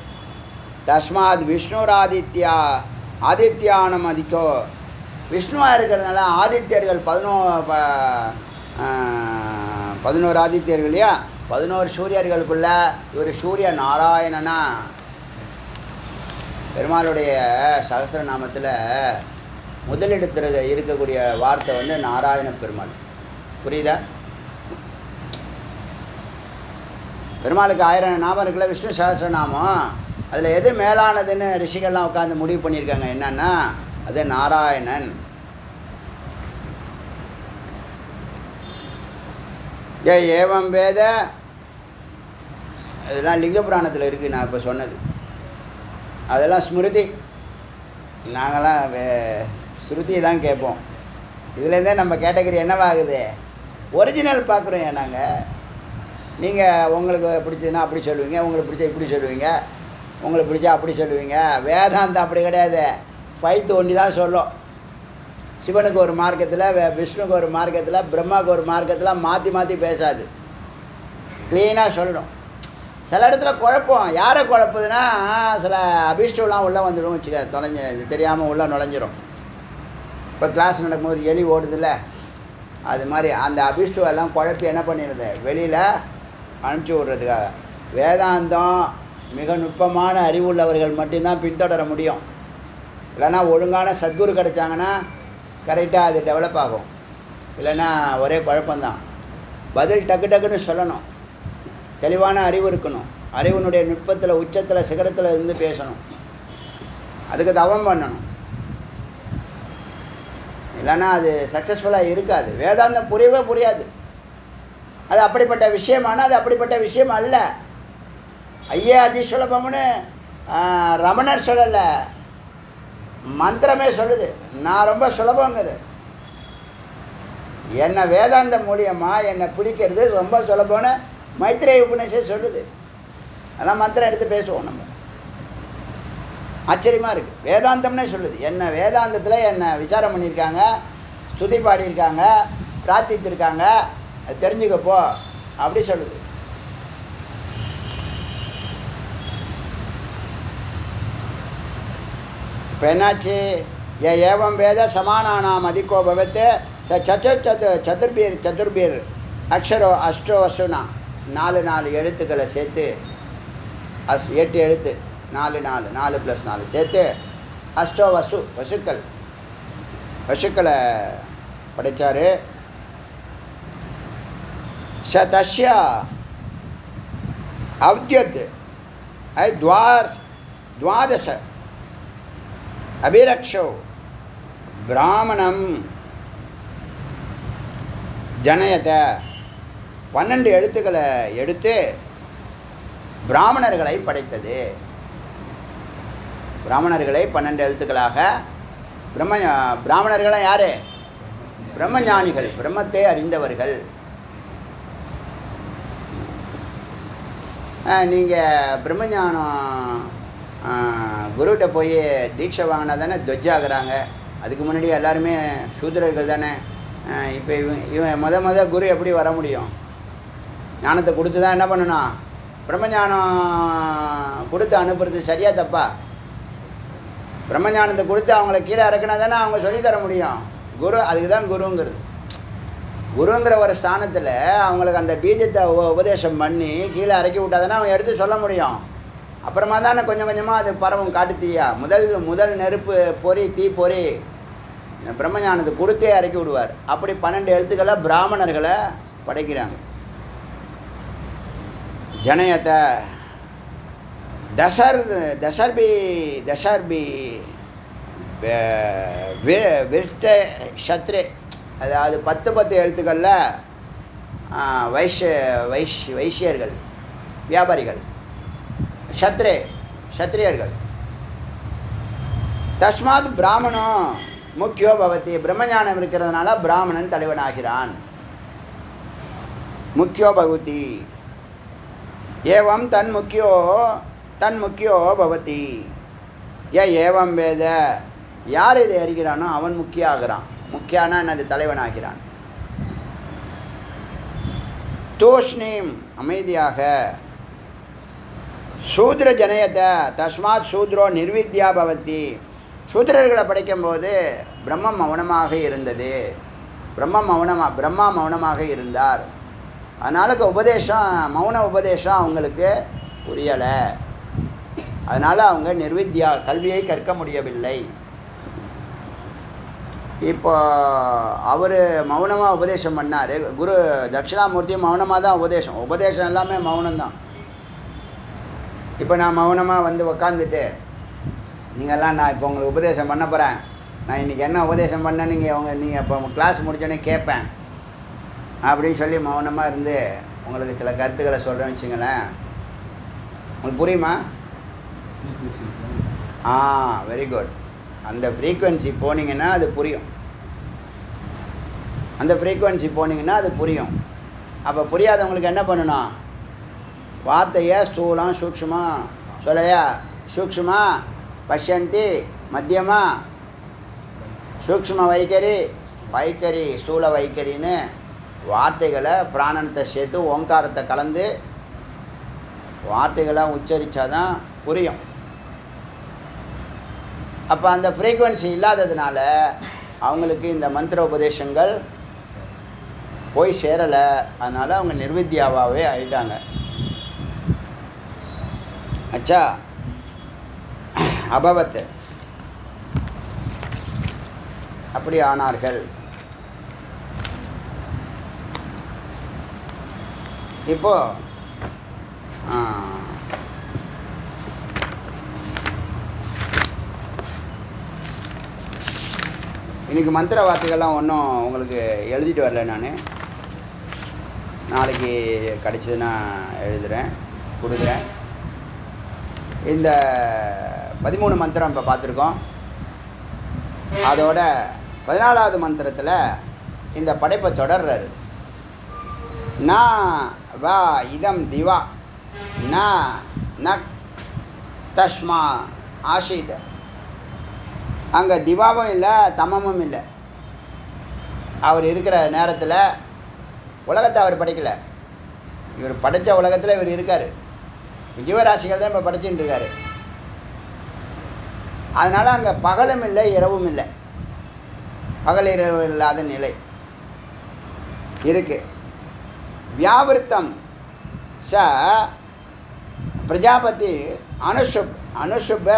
தஸ்மாத் விஷ்ணுர் ஆதித்யா ஆதித்யானம் அதிகோ, விஷ்ணுவாக இருக்கிறதுனால ஆதித்யர்கள் 11 ஆதித்யர்கள் இல்லையா, 11 சூரியர்களுக்குள்ள இவர் சூரிய நாராயணனா. பெருமாளுடைய சகஸ்ரநாமத்தில் முதலிடத்தில் இருக்கக்கூடிய வார்த்தை வந்து நாராயண பெருமாள். புரியுதா? பெருமாளுக்கு 1000 நாமம் இருக்குல்ல, விஷ்ணு சகஸ்ரநாமம். அதில் எது மேலானதுன்னு ரிஷிகள்லாம் உட்காந்து முடிவு பண்ணியிருக்காங்க. என்னன்னா அது நாராயணன். ஏவம் வேத, அதெல்லாம் லிங்க புராணத்தில் இருக்குது. நான் இப்போ சொன்னது அதெல்லாம் ஸ்மிருதி. நாங்கள்லாம் ஸ்ருதியை தான் கேட்போம். இதுலேருந்தே நம்ம கேட்டகரி என்னவாகுது, ஒரிஜினல் பார்க்குறோம். நாங்கள் நீங்கள் உங்களுக்கு பிடிச்சதுன்னா அப்படி சொல்லுவீங்க, உங்களுக்கு பிடிச்ச இப்படி சொல்லுவீங்க, உங்களுக்கு பிடிச்சா அப்படி சொல்லுவீங்க. வேதாந்தம் அப்படி கிடையாது, ஃபைத்து ஒண்டி தான் சொல்லும். சிவனுக்கு ஒரு மார்க்கத்தில், விஷ்ணுக்கு ஒரு மார்க்கத்தில், பிரம்மாவுக்கு ஒரு மார்க்கத்தில் மாற்றி மாற்றி பேசாது, க்ளீனாக சொல்லணும். சில இடத்துல குழப்பம். யாரை குழப்புதுன்னா சில அபிஷ்டம்லாம் உள்ளே வந்துடும் வச்சுக்க, இது தெரியாமல் உள்ளே நுழைஞ்சிரும். இப்போ கிளாஸ் நடக்கும்போது எலி ஓடுதில்ல, அது மாதிரி அந்த அபிஷ்டெல்லாம் குழப்பி என்ன பண்ணிடுது, வெளியில் அனுப்பிச்சி விட்றதுக்காக. வேதாந்தம் மிக நுட்பமான அறிவுள்ளவர்கள் மட்டும்தான் பின்தொடர முடியும். இல்லைன்னா ஒழுங்கான சத்குரு கிடைச்சாங்கன்னா கரெக்டாக அது டெவலப் ஆகும். இல்லைன்னா ஒரே குழப்பந்தான். பதில் டக்கு டக்குன்னு சொல்லணும், தெளிவான அறிவு இருக்கணும், அறிவுனுடைய நுட்பத்தில் உச்சத்தில் சிகரத்தில் இருந்து பேசணும். அதுக்கு தவம் பண்ணணும். இல்லைன்னா அது சக்ஸஸ்ஃபுல்லாக இருக்காது. வேதாந்தம் புரியவே புரியாது. அது அப்படிப்பட்ட விஷயமானால் அது அப்படிப்பட்ட விஷயம் அல்ல. ஐயே அதி சுலபம்னு ரமணர் சொல்லலை, மந்திரமே சொல்லுது. நான் ரொம்ப சுலபங்கிறது. என்னை வேதாந்தம் மூலியமாக என்னை பிடிக்கிறது ரொம்ப சுலபம்னு மைத்ரேய உபநிஷம் சொல்லுது. அதெல்லாம் மந்திரம் எடுத்து பேசுவோம் நம்ம. ஆச்சரியமாக இருக்குது. வேதாந்தம்னே சொல்லுது. என்ன வேதாந்தத்தில் என்ன விசாரம் பண்ணியிருக்காங்க, ஸ்துதி பாடியிருக்காங்க, பிரார்த்தித்திருக்காங்க, அது தெரிஞ்சுக்கப்போ அப்படி சொல்லுது. இப்போ என்னாச்சு? ஏவம் வேத சமானானாம் அதிகோ பவத்து சதுர்பீர் அக்ஷரோ அஷ்டோ வசுனா 4 எழுத்துக்களை சேர்த்து 8 எழுத்து 4 + 4 சேர்த்து அஷ்டோ வசுக்களை படைத்தார். தஸ்ய அவ்த்யத் துவாதச அபிரக்ஷோ பிராமணம் ஜனயத 12 எழுத்துக்களை எடுத்து பிராமணர்களை படைத்தது. பிராமணர்களை 12 எழுத்துக்களாக பிராமணர்களாக யார்? பிரம்மஞானிகள், பிரம்மத்தை அறிந்தவர்கள். நீங்கள் பிரம்மஞானம் குருகிட்ட போய் தீட்சை வாங்கினா தானே துவஜாகிறாங்க. அதுக்கு முன்னாடி எல்லாருமே சூத்திரர்கள் தானே. இப்போ இவன் முத குரு எப்படி வர முடியும்? ஞானத்தை கொடுத்து தான் என்ன பண்ணணும்? பிரம்மஞானம் கொடுத்து அனுப்புறது சரியா தப்பா? பிரம்மஞானத்தை கொடுத்து அவங்கள கீழே இறக்குனா தானே அவங்க சொல்லித்தர முடியும். குரு அதுக்கு தான் குருங்கிறது. குருங்கிற ஒரு ஸ்தானத்தில் அவங்களுக்கு அந்த பீஜத்தை உபதேசம் பண்ணி கீழே இறக்கி விட்டால் தானே அவங்க எடுத்து சொல்ல முடியும். அப்புறமா தானே கொஞ்சம் கொஞ்சமாக அது பரவும். காட்டுத்தீயா முதல் நெருப்பு பொறி தீ பொறி பிரம்மஞானத்தை கொடுத்தே இறக்கி விடுவார். அப்படி 12 எழுத்துக்களை பிராமணர்களை படைக்கிறாங்க. ஜனயத்தை தசர்பி விஷ்ட ஷத்ரே, அதாவது 10 எழுத்துக்களில் வைஷ்யர்கள் வியாபாரிகள், ஷத்ரியர்கள். தஸ்மாத் பிராமணம் முக்கியோ பவதி, பிரம்மஞானம் இருக்கிறதுனால பிராமணன் தலைவனாகிறான். முக்கியோ பகுதி ஏவம் தன்முக்கியோ பவதி. ஏவம் வேத, யார் இதை அறிகிறானோ அவன் முக்கிய ஆகிறான். முக்கியானா என்னது? தலைவனாகிறான். தூஷ்ணீம், அமைதியாக. சூத்ர ஜனயத்தை தஸ்மாத் சூத்ரோ நிர்வித்யா பவதி. சூத்திரர்களை படைக்கும்போது பிரம்மா மௌனமாக இருந்தது. பிரம்மா மௌனமாக இருந்தார். அதனால மௌன உபதேசம் அவங்களுக்கு புரியலை. அதனால் அவங்க நிர்வித்யா, கல்வியை கற்க முடியவில்லை. இப்போ அவர் மௌனமாக உபதேசம் பண்ணார். குரு தட்சிணாமூர்த்தி மௌனமாக தான் உபதேசம் எல்லாமே மௌனம்தான். இப்போ நான் மௌனமாக வந்து உக்காந்துட்டு நீங்கள்லாம் நான் இப்போ உங்களுக்கு உபதேசம் பண்ண போகிறேன், நான் இன்றைக்கி என்ன உபதேசம் பண்ணேன்னு நீங்கள் இப்போ கிளாஸ் முடித்தோடனே கேட்பேன் அப்படின்னு சொல்லி மௌனமாக இருந்து உங்களுக்கு சில கருத்துக்களை சொல்கிறேன்னு வச்சுங்களேன். உங்களுக்கு புரியுமா? Very good. அந்த ஃப்ரீக்குவென்சி போனீங்கன்னா அது புரியும். அப்போ புரியாதவங்களுக்கு என்ன பண்ணணும்? வார்த்தையை ஸ்தூலம் சூக்ஷ்மம் சொல்லலையா? சூக்ஷ்மா பஷ்யந்தி, மத்தியமா சூக்ஷ்ம வைக்கரி ஸ்தூல வைக்கரின்னு வார்த்தைகளை பிராணனத்தை சேர்த்து ஓங்காரத்தை கலந்து வார்த்தைகளாக உச்சரித்தாதான் புரியும். அப்போ அந்த ஃப்ரீக்குவென்சி இல்லாததுனால அவங்களுக்கு இந்த மந்திர உபதேசங்கள் போய் சேரலை. அதனால் அவங்க நிர்வித்யாவாகவே ஆயிட்டாங்க. அச்சா அபவத், அப்படி ஆனார்கள். இப்போ இன்றைக்கி மந்திர வார்த்தைகள்லாம் ஒன்றும் உங்களுக்கு எழுதிட்டு வரல. நான் நாளைக்கு கிடச்சதுன்னா எழுதுகிறேன், கொடுக்குறேன். இந்த 13 மந்திரம் இப்போ பார்த்துருக்கோம். அதோட 14வது மந்திரத்தில் இந்த படைப்பை தொடர்றாரு. நான் வா இதம் திவா ந தஷ்மா ஆஷித. அங்கே திவாவும் இல்லை, தமமும் இல்லை. அவர் இருக்கிற நேரத்தில் உலகத்தை அவர் படைக்கலை. இவர் படைத்த உலகத்தில் இவர் இருக்கார். ஜீவராசிகள் தான் இப்போ படைச்சிட்டு இருக்காரு. அதனால் அங்கே பகலும் இல்லை, இரவும் இல்லை. பகல் இரவு இல்லாத நிலை இருக்குது. வியாவிருத்தம் ச பிரஜாபதி அனுஷுப்ப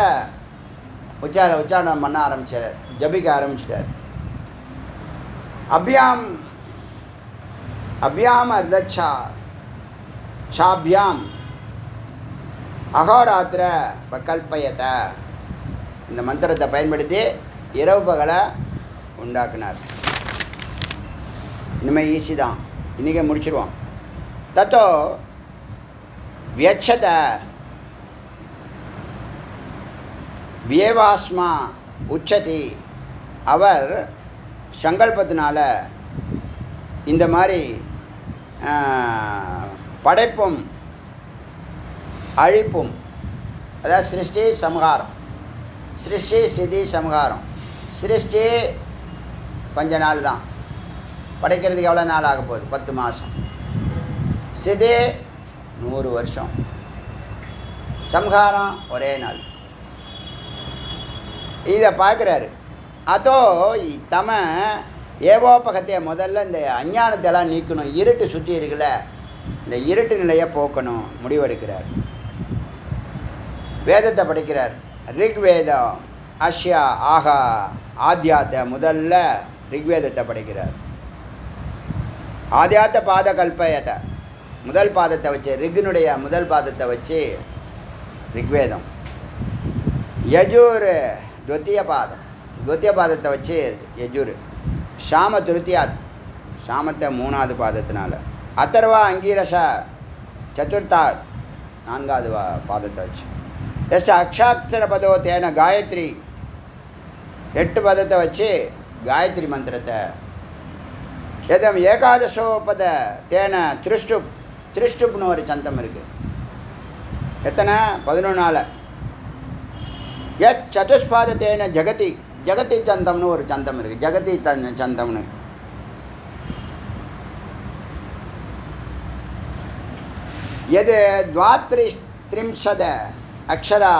உச்சாரணம் பண்ண ஆரம்பிச்சார், ஜபிக்க ஆரம்பிச்சிட்டார். அபியாம் அர்த்தச்சா சாபியாம் அகோராத்திர கல்பயத்தை. இந்த மந்திரத்தை பயன்படுத்தி இரவு பகலை உண்டாக்குனார். இனிமேல் ஈஸி தான், இன்றைக்கே முடிச்சிடுவோம். தத்தோ வியச்சத வியவாஸ்மா உச்சதி. அவர் சங்கல்பத்தினால இந்த மாதிரி படைப்பும் அழிப்பும், அதாவது சிருஷ்டி சம்ஹாரம், சிருஷ்டி சிதி சம்ஹாரம். சிருஷ்டி கொஞ்ச நாள் தான், படைக்கிறதுக்கு எவ்வளோ நாள் ஆக போகுது? 10 மாதம். சிதி 100 வருஷம். சம்ஹாரம் ஒரே நாள். இதை பார்க்குறாரு. அதோ தம ஏவோபகத்தை முதல்ல இந்த அஞ்ஞானத்தெல்லாம் நீக்கணும். இருட்டு சுற்றி இருக்குல்ல, இந்த இருட்டு நிலையை போக்கணும் முடிவெடுக்கிறார். வேதத்தை படிக்கிறார். ரிக்வேதம் அஷ்யா ஆகா ஆத்தியாத்த. முதல்ல ரிக்வேதத்தை படிக்கிறார். ஆத்தியாத்த பாத கல்பயத்தை, முதல் பாதத்தை வச்சு, ரிக்னுடைய முதல் பாதத்தை வச்சு ரிக்வேதம். யஜூர் துவத்திய பாதம், துவத்திய பாதத்தை வச்சு யஜூர். ஷாம திருத்தியாத், ஷாமத்தை 3வது பாதத்தினால. அதர்வா அங்கீரச சதுர்த்தாத், 4வது பாதத்தை வச்சு. எஸ் அக்ஷாட்சர பதோ தேன காயத்ரி, 8 பதத்தை வச்சு காயத்ரி மந்திரத்தை. எதம் ஏகாதசோபத தேன திருஷ்டுப், திருஷ்டுப்னு ஒரு சந்தம் இருக்குது. எத்தனை? 11. சதுஷ்பாத தேன ஜகதி, ஜகதி சந்தம்னு ஒரு சந்தம் இருக்குது. ஜகதி சந்தம்னு. எது द्वात्रिंशद அக்ஷரா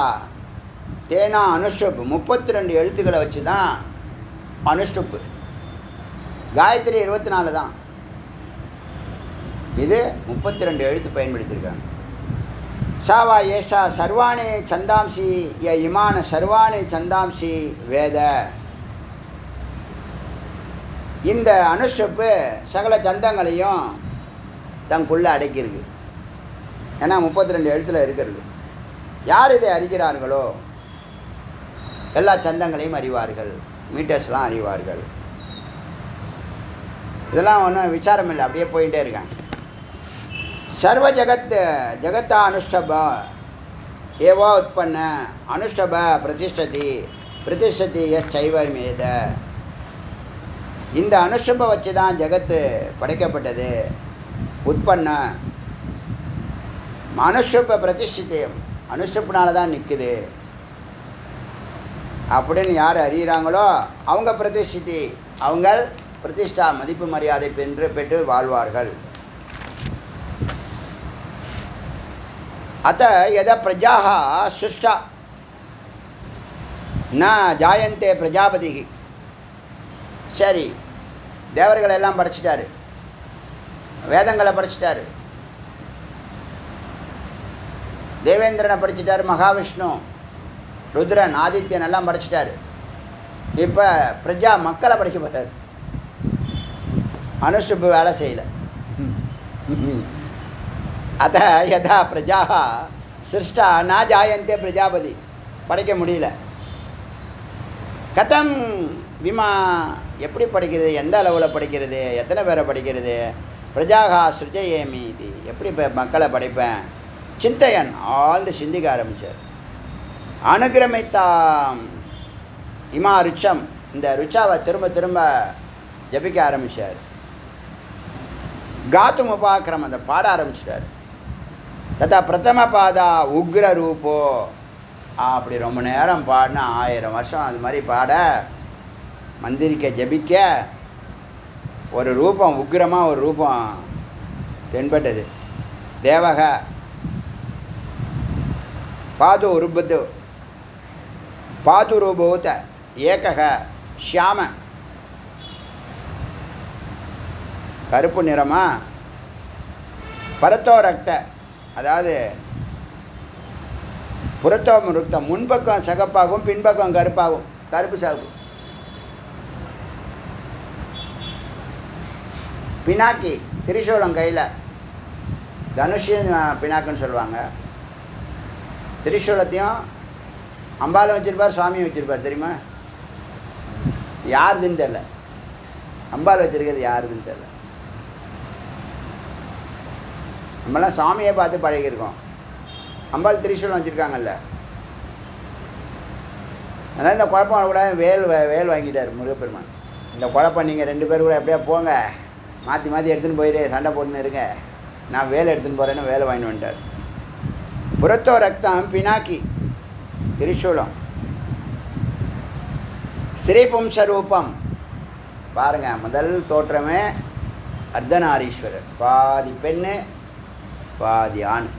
தேனா அனுஷ்டுப், 32 எழுத்துக்களை வச்சு தான் அனுஷ்டுப்பு. காயத்ரி 24 தான், இது 32 எழுத்து பயன்படுத்தியிருக்காங்க. சாவா ஏஷா சர்வாணி சந்தாம்சி ய இமான சர்வாணி சந்தாம்சி வேத. இந்த அனுஷ்டுப்பு சகல சந்தங்களையும் தங்குள்ளே அடக்கியிருக்கு. ஏன்னா 32 எழுத்தில் இருக்கிறது. யார் இதை அறிகிறார்களோ எல்லா சந்தங்களையும் அறிவார்கள், மீட்டர்ஸ்லாம் அறிவார்கள். இதெல்லாம் ஒன்றும் விசாரம் இல்லை, அப்படியே போயிட்டே இருக்கேன். சர்வ ஜகத் ஜகத்தா அனுஷ்டப ஏவோ உற்பன்ன அனுஷ்டப பிரதிஷ்டதி பிரதிஷ்டதி எஸ் சைவமேத. இந்த அனுஷ்டபை வச்சு தான் ஜகத்து படைக்கப்பட்டது. உற்பன்ன அனுஷ்டப பிரதிஷ்டித்து, அனுஷ்டப்பினால தான் நிற்குது அப்படின்னு யார் அறிகிறாங்களோ அவங்க பிரதிஷ்டித்தி, அவங்க பிரதிஷ்டா மதிப்பு மரியாதை பெற்று வாழ்வார்கள். அத்த எத பிரஜாः சுஷ்டா ந ஜாயந்தே பிரஜாபதி. சரி, தேவர்களை எல்லாம் படைச்சிட்டாரு, வேதங்களை படைச்சிட்டாரு, தேவேந்திரனை படிச்சிட்டாரு, மகாவிஷ்ணு, ருத்ரன், ஆதித்யன் எல்லாம் படைச்சிட்டாரு. இப்போ பிரஜா மக்களை படைக்க போகிறார். அனுஷ்டுப்பு வேலை செய்யலை. அத யதா பிரஜா சிருஷ்டா ந ஜாயந்தே பிரஜாபதி, படைக்க முடியல. கதம் விமா எப்படி படிக்கிறது, எந்த அளவில் படிக்கிறது, எத்தனை பேரை படிக்கிறது, பிரஜாகா சுஜயேமி இது எப்படி இப்போ மக்களை படிப்பேன், சிந்தையன் ஆழ்ந்து சிந்திக்க ஆரம்பித்தார். அனுகிரமித்தாம் இமா ருச்சம், இந்த ருச்சாவை திரும்ப திரும்ப ஜபிக்க ஆரம்பித்தார். காத்தும் உபாக்கிரம், அந்த பாட ஆரம்பிச்சிட்டார். ததா பிரதம பாதா உக்ர ரூபோ, அப்படி ரொம்ப நேரம் பாடினா 1000 வருஷம் அது மாதிரி பாட மந்திரிக்க ஜபிக்க ஒரு ரூபம் உக்கிரமாக ஒரு ரூபம் தென்பட்டது. தேவக பாது ரூபத்து பாது ரூபூத்த ஏகக ஷியாம, கருப்பு நிறமா, பரத்தோ ரக்த, அதாவது புறத்தோ ருக்தம், முன்பக்கம் சகப்பாகும் பின்பக்கம் கருப்பாகும், கருப்பு சாகு. பினாக்கி திரிசூலம் கையில், தனுஷையும் பினாக்குன்னு சொல்லுவாங்க. திரிசூலத்தையும் அம்பாலும் வச்சுருப்பார், சுவாமியும் வச்சுருப்பார். தெரியுமா? யாருதுன்னு தெரில. அம்பாள் வச்சுருக்கிறது யாருதுன்னு தெரில. நம்மளாம் சாமியை பார்த்து பழகியிருக்கோம். அம்பாள் திரிசூலம் வச்சுருக்காங்கல்ல. அதனால் இந்த குழப்பம் கூட வேல் வாங்கிட்டார் முருகப்பெருமான். இந்த குழப்பம் நீங்கள் 2 பேர் கூட எப்படியா போங்க, மாற்றி மாற்றி எடுத்துன்னு போயிடு, சண்டை போட்டுன்னு இருங்க, நான் வேலை எடுத்துன்னு போகிறேன்னு வேலை வாங்கிட்டு வந்துட்டார். புறத்தோ ரக்தம் பினாக்கி திரிசூலம். ஸ்ரீபும்சரூபம் பாருங்கள், முதல் தோற்றமே அர்த்தநாரீஸ்வரர், பாதி பெண்ணு பாதி ஆண்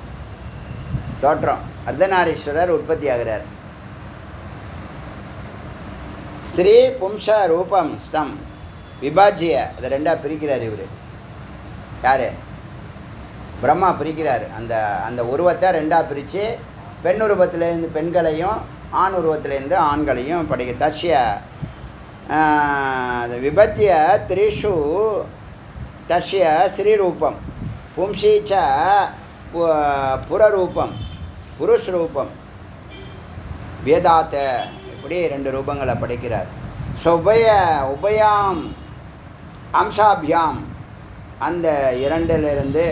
தோற்றம். அர்த்தநாரீஸ்வரர் உற்பத்தி ஆகிறார். ஸ்ரீ பும்ச ரூபம் ஸ்தம் விபாஜ்ய, அதை 2ஆக பிரிக்கிறார் இவர். யார்? பிரம்மா பிரிக்கிறார். அந்த உருவத்தை 2ஆக பிரித்து பெண் உருவத்திலேருந்து பெண்களையும் ஆண் உருவத்திலேருந்து ஆண்களையும் படிக்க. தஸ்ய விபத்திய திரிஷு தஸ்ய ஸ்ரீரூபம் பும்சீச்ச புரரூபம் புருஷ்ரூபம் வேதாத்த, இப்படி 2 ரூபங்களை படிக்கிறார். ஸோ உபயாம் அம்சாபியாம், அந்த 2லிருந்து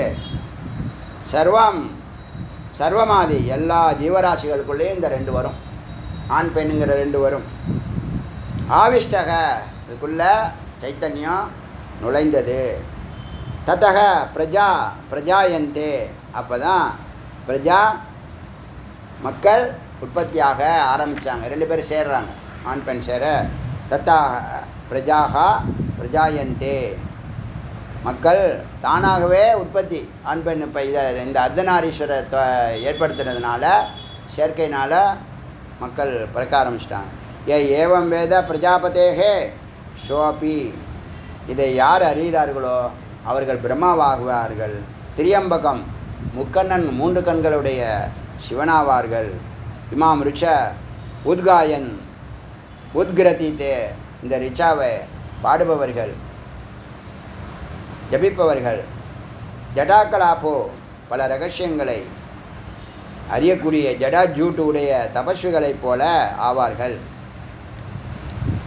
சர்வமாதி எல்லா ஜீவராசிகளுக்குள்ளேயும் இந்த 2 வரும். ஆண் பெண்ணுங்கிற 2 வரும். ஆவிஷ்டக, இதுக்குள்ள சைத்தன்யம் நுழைந்தது. தத்தக பிரஜாயந்தே, அப்போ தான் பிரஜா மக்கள் உற்பத்தியாக ஆரம்பித்தாங்க. 2 பேர் சேர்றாங்க, ஆண் பெண் சேர. தத்தாக பிரஜாகா பிரஜாயந்தே, மக்கள் தானாகவே உற்பத்தி. ஆண் பெண் இப்போ இந்த அர்த்தநாரீஸ்வரர் ஏற்படுத்துனதுனால, சேர்க்கையினால் மக்கள் பிறக்க ஆரம்பிச்சிட்டாங்க. ஏவம் வேத பிரஜாபதேகே ஷோபி, இதை யார் அறிகிறார்களோ அவர்கள் பிரம்மாவாகுவார்கள். திரியம்பகம், முக்கண்ணன் 3 கண்களுடைய சிவனாவார்கள். இமாம் ருச்ச உத்காயன் உத்கிரதித்தே, இந்த ரிச்சாவை பாடுபவர்கள் ஜபிப்பவர்கள். ஜடாக்கலாப்போ, பல ரகசியங்களை அறியக்கூடிய ஜடா ஜூட்டு உடைய தபஸ்விகளைப் போல ஆவார்கள்.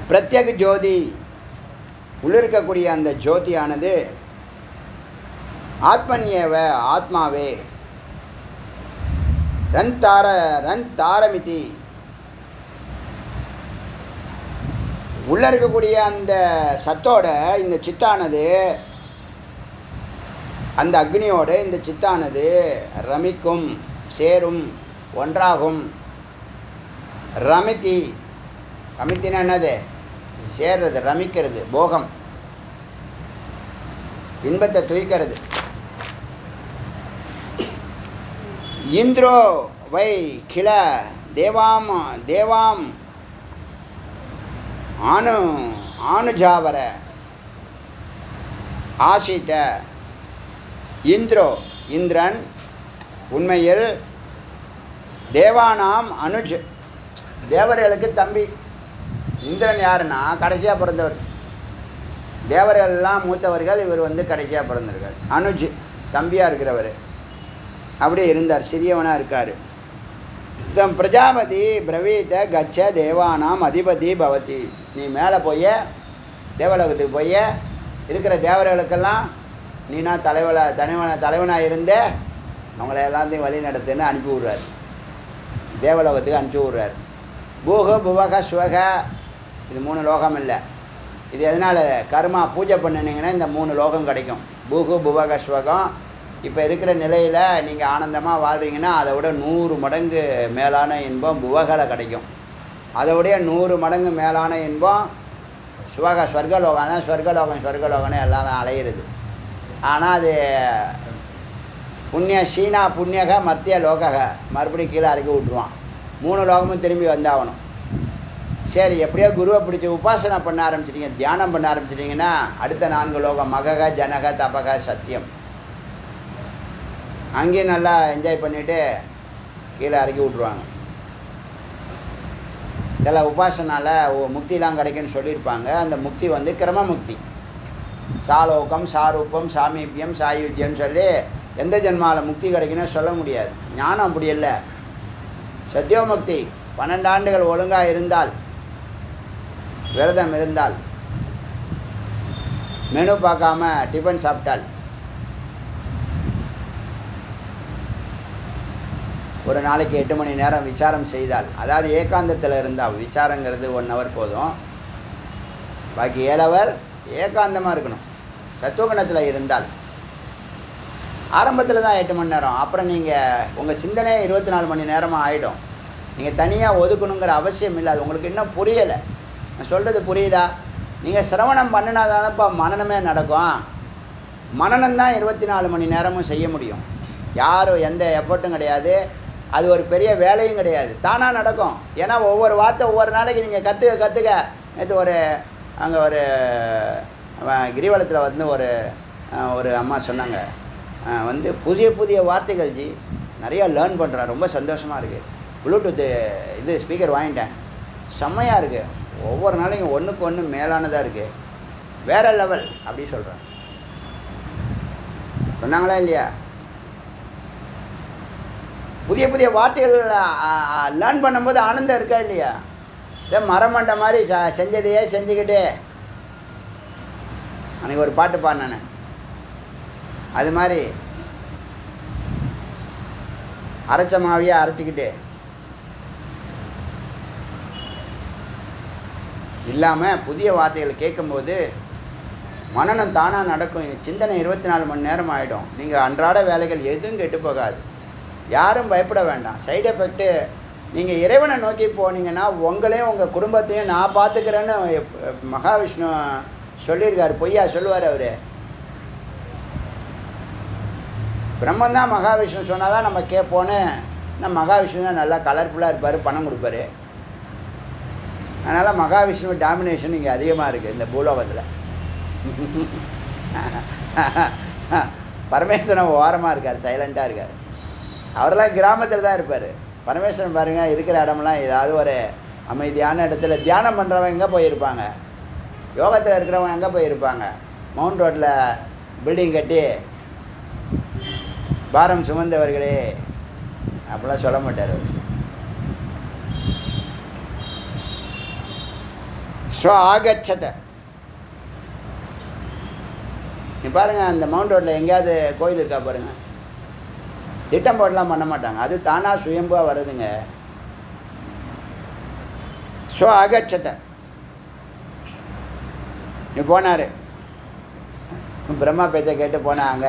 பிரத்யக் ஜோதி, உள்ளிருக்கக்கூடிய அந்த ஜோதியானது ஆத்மன்யேவ, ஆத்மாவே. ரன் தாரமிதி, உள்ள இருக்கக்கூடிய அந்த சத்தோட இந்த சித்தானது, அந்த அக்னியோட இந்த சித்தானது ரமிக்கும், சேரும், ஒன்றாகும். ரமிதி, ரமித்தினா என்னது? சேர்றது, ரமிக்கிறது, போகம், இன்பத்தை துய்க்கிறது. இந்திரோ வை கிள தேவாம் ஆனுஜாவர ஆசித்த. இந்திரன் உண்மையில் தேவானாம் அனுஜ், தேவர்களுக்கு தம்பி. இந்திரன் யாருன்னா கடைசியாக பிறந்தவர். தேவர்கள்லாம் மூத்தவர்கள், இவர் கடைசியாக பிறந்தவர்கள். அனுஜ் தம்பியாக இருக்கிறவர். அப்படியே இருந்தார், சிறியவனாக இருக்கார். தம் பிரஜாபதி பிரவீத கச்ச தேவானாம் அதிபதி பவதி. நீ மேலே போய் தேவலோகத்துக்கு போய் இருக்கிற தேவர்களுக்கெல்லாம் நீனா தலைவனாக இருந்தே அவங்கள எல்லாத்தையும் வழி நடத்துன்னு அனுப்பி விட்றாரு. தேவலோகத்துக்கு அனுப்பி விட்றாரு. பூக புவக ஸ்வக, இது 3 லோகம் இல்லை. இது எதனால்? கர்மா பூஜை பண்ணினீங்கன்னா இந்த 3 லோகம் கிடைக்கும். பூகு புவக ஸ்வகம். இப்போ இருக்கிற நிலையில் நீங்கள் ஆனந்தமாக வாழ்கிறீங்கன்னா அதை விட 100 மடங்கு மேலான இன்பம் புவகலை கிடைக்கும். அதை விட 100 மடங்கு மேலான இன்பம் ஸ்வர்கலோகம் தான். ஸ்வர்கலோகம்னு எல்லாரும் அலையிறது. ஆனால் அது சீனா புண்ணியக மத்திய லோகக, மறுபடியும் கீழே இறக்கி விட்ருவான். 3 லோகமும் திரும்பி வந்தாகணும். சரி, எப்படியோ குருவை பிடிச்சி உபாசனை பண்ண ஆரம்பிச்சிட்டிங்க, தியானம் பண்ண ஆரம்பிச்சிட்டிங்கன்னா அடுத்த 4 லோகம் மகக ஜனக தபக சத்தியம், அங்கேயும் நல்லா என்ஜாய் பண்ணிவிட்டு கீழே இறக்கி விட்ருவாங்க. சில உபாசனால் முக்திலாம் கிடைக்குன்னு சொல்லியிருப்பாங்க. அந்த முக்தி வந்து கிரம முக்தி. சாலோகம் சாரூபம் சாமீபியம் சாயுஜ்யம்னு சொல்லி எந்த ஜென்மாவில் முக்தி கிடைக்குன்னு சொல்ல முடியாது. ஞானம் அப்படி இல்லை. சத்தியோமுக்தி 12 ஆண்டுகள் ஒழுங்காக இருந்தால், விரதம் இருந்தால், மெனு பார்க்காம டிஃபன் சாப்பிட்டால், ஒரு நாளைக்கு 8 மணி நேரம் விசாரம் செய்தால், அதாவது ஏகாந்தத்தில் இருந்தால், விசாரங்கிறது 1 ஹவர் போதும், பாக்கி 7 ஹவர் ஏகாந்தமாக இருக்கணும். சத்துவகுணத்தில் இருந்தால் ஆரம்பத்தில் தான் 8 மணி நேரம், அப்புறம் நீங்கள் உங்கள் சிந்தனையே 24 மணி நேரமாக ஆகிடும். நீங்கள் தனியாக ஒதுக்கணுங்கிற அவசியம் இல்லை. அது உங்களுக்கு இன்னும் புரியலை. நான் சொல்கிறது புரியுதா? நீங்கள் சிரவணம் பண்ணினாதானப்பா மனனமே நடக்கும். மனனம் தான் 24 மணி நேரமும் செய்ய முடியும். யாரும் எந்த எஃபர்ட்டும் கிடையாது. அது ஒரு பெரிய வேலையும் கிடையாது. தானாக நடக்கும். ஏன்னா ஒவ்வொரு வார்த்தை ஒவ்வொரு நாளைக்கு நீங்கள் கற்றுக்க. நேற்று அங்கே ஒரு கிரிவலத்தில் வந்து ஒரு அம்மா சொன்னாங்க, வந்து புதிய வார்த்தைகள் ஜி நிறையா லேர்ன் பண்ணுறேன், ரொம்ப சந்தோஷமாக இருக்குது. ப்ளூடூத்து இது ஸ்பீக்கர் வாங்கிட்டேன், செம்மையாக இருக்குது, ஒவ்வொரு நாளைக்கும் ஒன்றுக்கு ஒன்று மேலானதாக இருக்குது, வேறு லெவல் அப்படி சொல்கிறேன். சொன்னாங்களா இல்லையா? புதிய வார்த்தைகள் லேர்ன் பண்ணும்போது ஆனந்தம் இருக்கா இல்லையா? இதே மரமண்ட மாதிரி செஞ்சதையே செஞ்சுக்கிட்டு அன்றைக்கி ஒரு பாட்டு பாடினேன். அது மாதிரி அரைச்ச மாவையே அரைச்சிக்கிட்டு இல்லாமல் புதிய வார்த்தைகள் கேட்கும்போது மனநம் தானாக நடக்கும். சிந்தனை 24 மணி நேரம் ஆகிடும். நீங்கள் அன்றாட வேலைகள் எதுவும் கெட்டு போகாது. யாரும் பயப்பட வேண்டாம். சைடு எஃபெக்ட்டு நீங்கள் இறைவனை நோக்கி போனீங்கன்னா உங்களையும் உங்கள் குடும்பத்தையும் நான் பார்த்துக்கிறேன்னு மகாவிஷ்ணு சொல்லியிருக்காரு. பொய்யா சொல்லுவார் அவர்? பிரம்மந்தான் மகாவிஷ்ணு சொன்னால் தான் நம்ம கேட்போன்னு. நம்ம மகாவிஷ்ணு தான் நல்லா கலர்ஃபுல்லாக இருப்பார், பணம் கொடுப்பாரு. அதனால் மகாவிஷ்ணு டாமினேஷன் இங்கே அதிகமாக இருக்குது இந்த பூலோகத்தில். பரமேஸ்வரன் ஓரமாக இருக்கார், சைலண்ட்டாக இருக்கார். அவரெல்லாம் கிராமத்தில் தான் இருப்பார். பரமேஸ்வரன் பாருங்கள், இருக்கிற இடமெல்லாம் ஏதாவது ஒரு அமைதியான இடத்துல தியானம் பண்ணுறவங்க எங்கே போயிருப்பாங்க? யோகத்தில் இருக்கிறவங்க எங்கே போயிருப்பாங்க? மவுண்ட் ரோட்டில் பில்டிங் கட்டி பாரம் சுமந்தவர்களே அப்படிலாம் சொல்ல மாட்டார். ஸோ ஆகச்சத நீ பாருங்கள், அந்த மவுண்ட் ரோட்டில் எங்கேயாவது கோயில் இருக்கா பாருங்கள். திட்டம் போடலாம் பண்ண மாட்டாங்க. அது தானாக சுயம்புவாக வருதுங்க. ஸோ ஆகச்சத நீ போனார், பிரம்மா பேச்சை கேட்டு போனாங்க.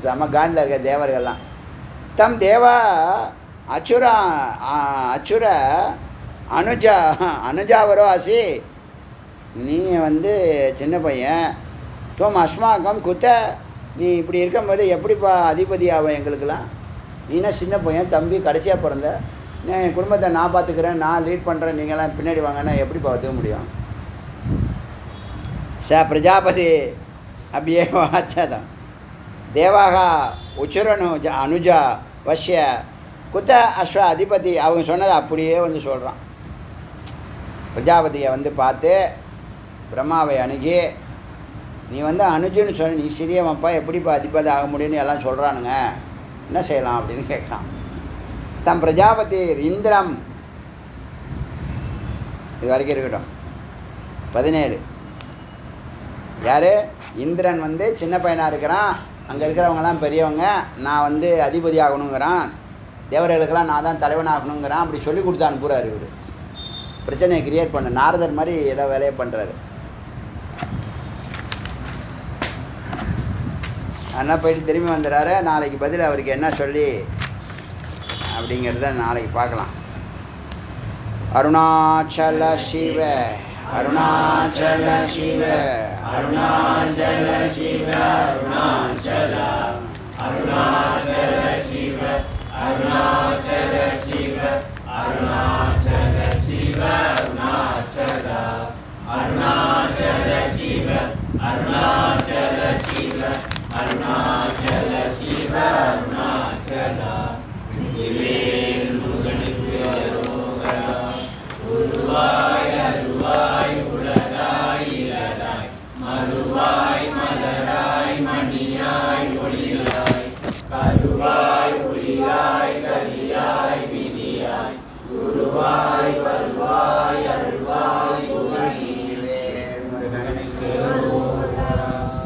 செம்ம காண்டில் இருக்க தேவர்கள்லாம். தம் தேவா அச்சுர அனுஜாவரோ ஆசி, நீ வந்து சின்ன பையன், தோம் அஸ்மாக்கம் குத்த, நீ இப்படி இருக்கும்போது எப்படிப்பா அதிபதி ஆகும் எங்களுக்கெல்லாம்? நீனா சின்ன பையன், தம்பி கடைசியாக பிறந்த, என் குடும்பத்தை நான் பார்த்துக்கிறேன், நான் லீட் பண்ணுறேன், நீங்களாம் பின்னாடி வாங்கன்னா எப்படிப்பா பார்த்துக்க முடியும்? பிரஜாபதி அப்படியே வாச்சாதான் தேவாக உச்சுரனு அனுஜா வஷ்ய குத்த அஸ்வ அதிபதி, அவங்க சொன்னதை அப்படியே வந்து சொல்கிறான். பிரஜாபதியை வந்து பார்த்து பிரம்மாவை அணுகி, நீ வந்து அனுஜுன்னு சொன்ன, நீ சிறியவன்ப்பா, எப்படிப்பா அதிபதி ஆக முடியும்னு எல்லாம் சொல்கிறானுங்க, என்ன செய்யலாம் அப்படின்னு கேட்குறான். தம் பிரஜாபதி இந்திரம். இது வரைக்கும் இருக்கட்டும். 17. யார்? இந்திரன் வந்து சின்ன பையனாக இருக்கிறான். அங்கே இருக்கிறவங்கலாம் பெரியவங்க. நான் வந்து அதிபதி ஆகணுங்கிறான். தேவர்களுக்கெல்லாம் நான் தான் தலைவனாகணுங்கிறான். அப்படி சொல்லி கொடுத்து அனுப்புகிறார் இவர். பிரச்சனையை கிரியேட் பண்ண நாரதர் மாதிரி எல்லா வேலையை பண்ணுறாரு. அதனால் போயிட்டு திரும்பி வந்துடுறாரு. நாளைக்கு பதில் அவருக்கு என்ன சொல்லி அப்படிங்கிறத நாளைக்கு பார்க்கலாம். அருணாச்சல சிவ அருணாச்சல சிவ அருணாச்சல சிவ அருணாச்சல அருணாச்சல சிவ அருணாச்சல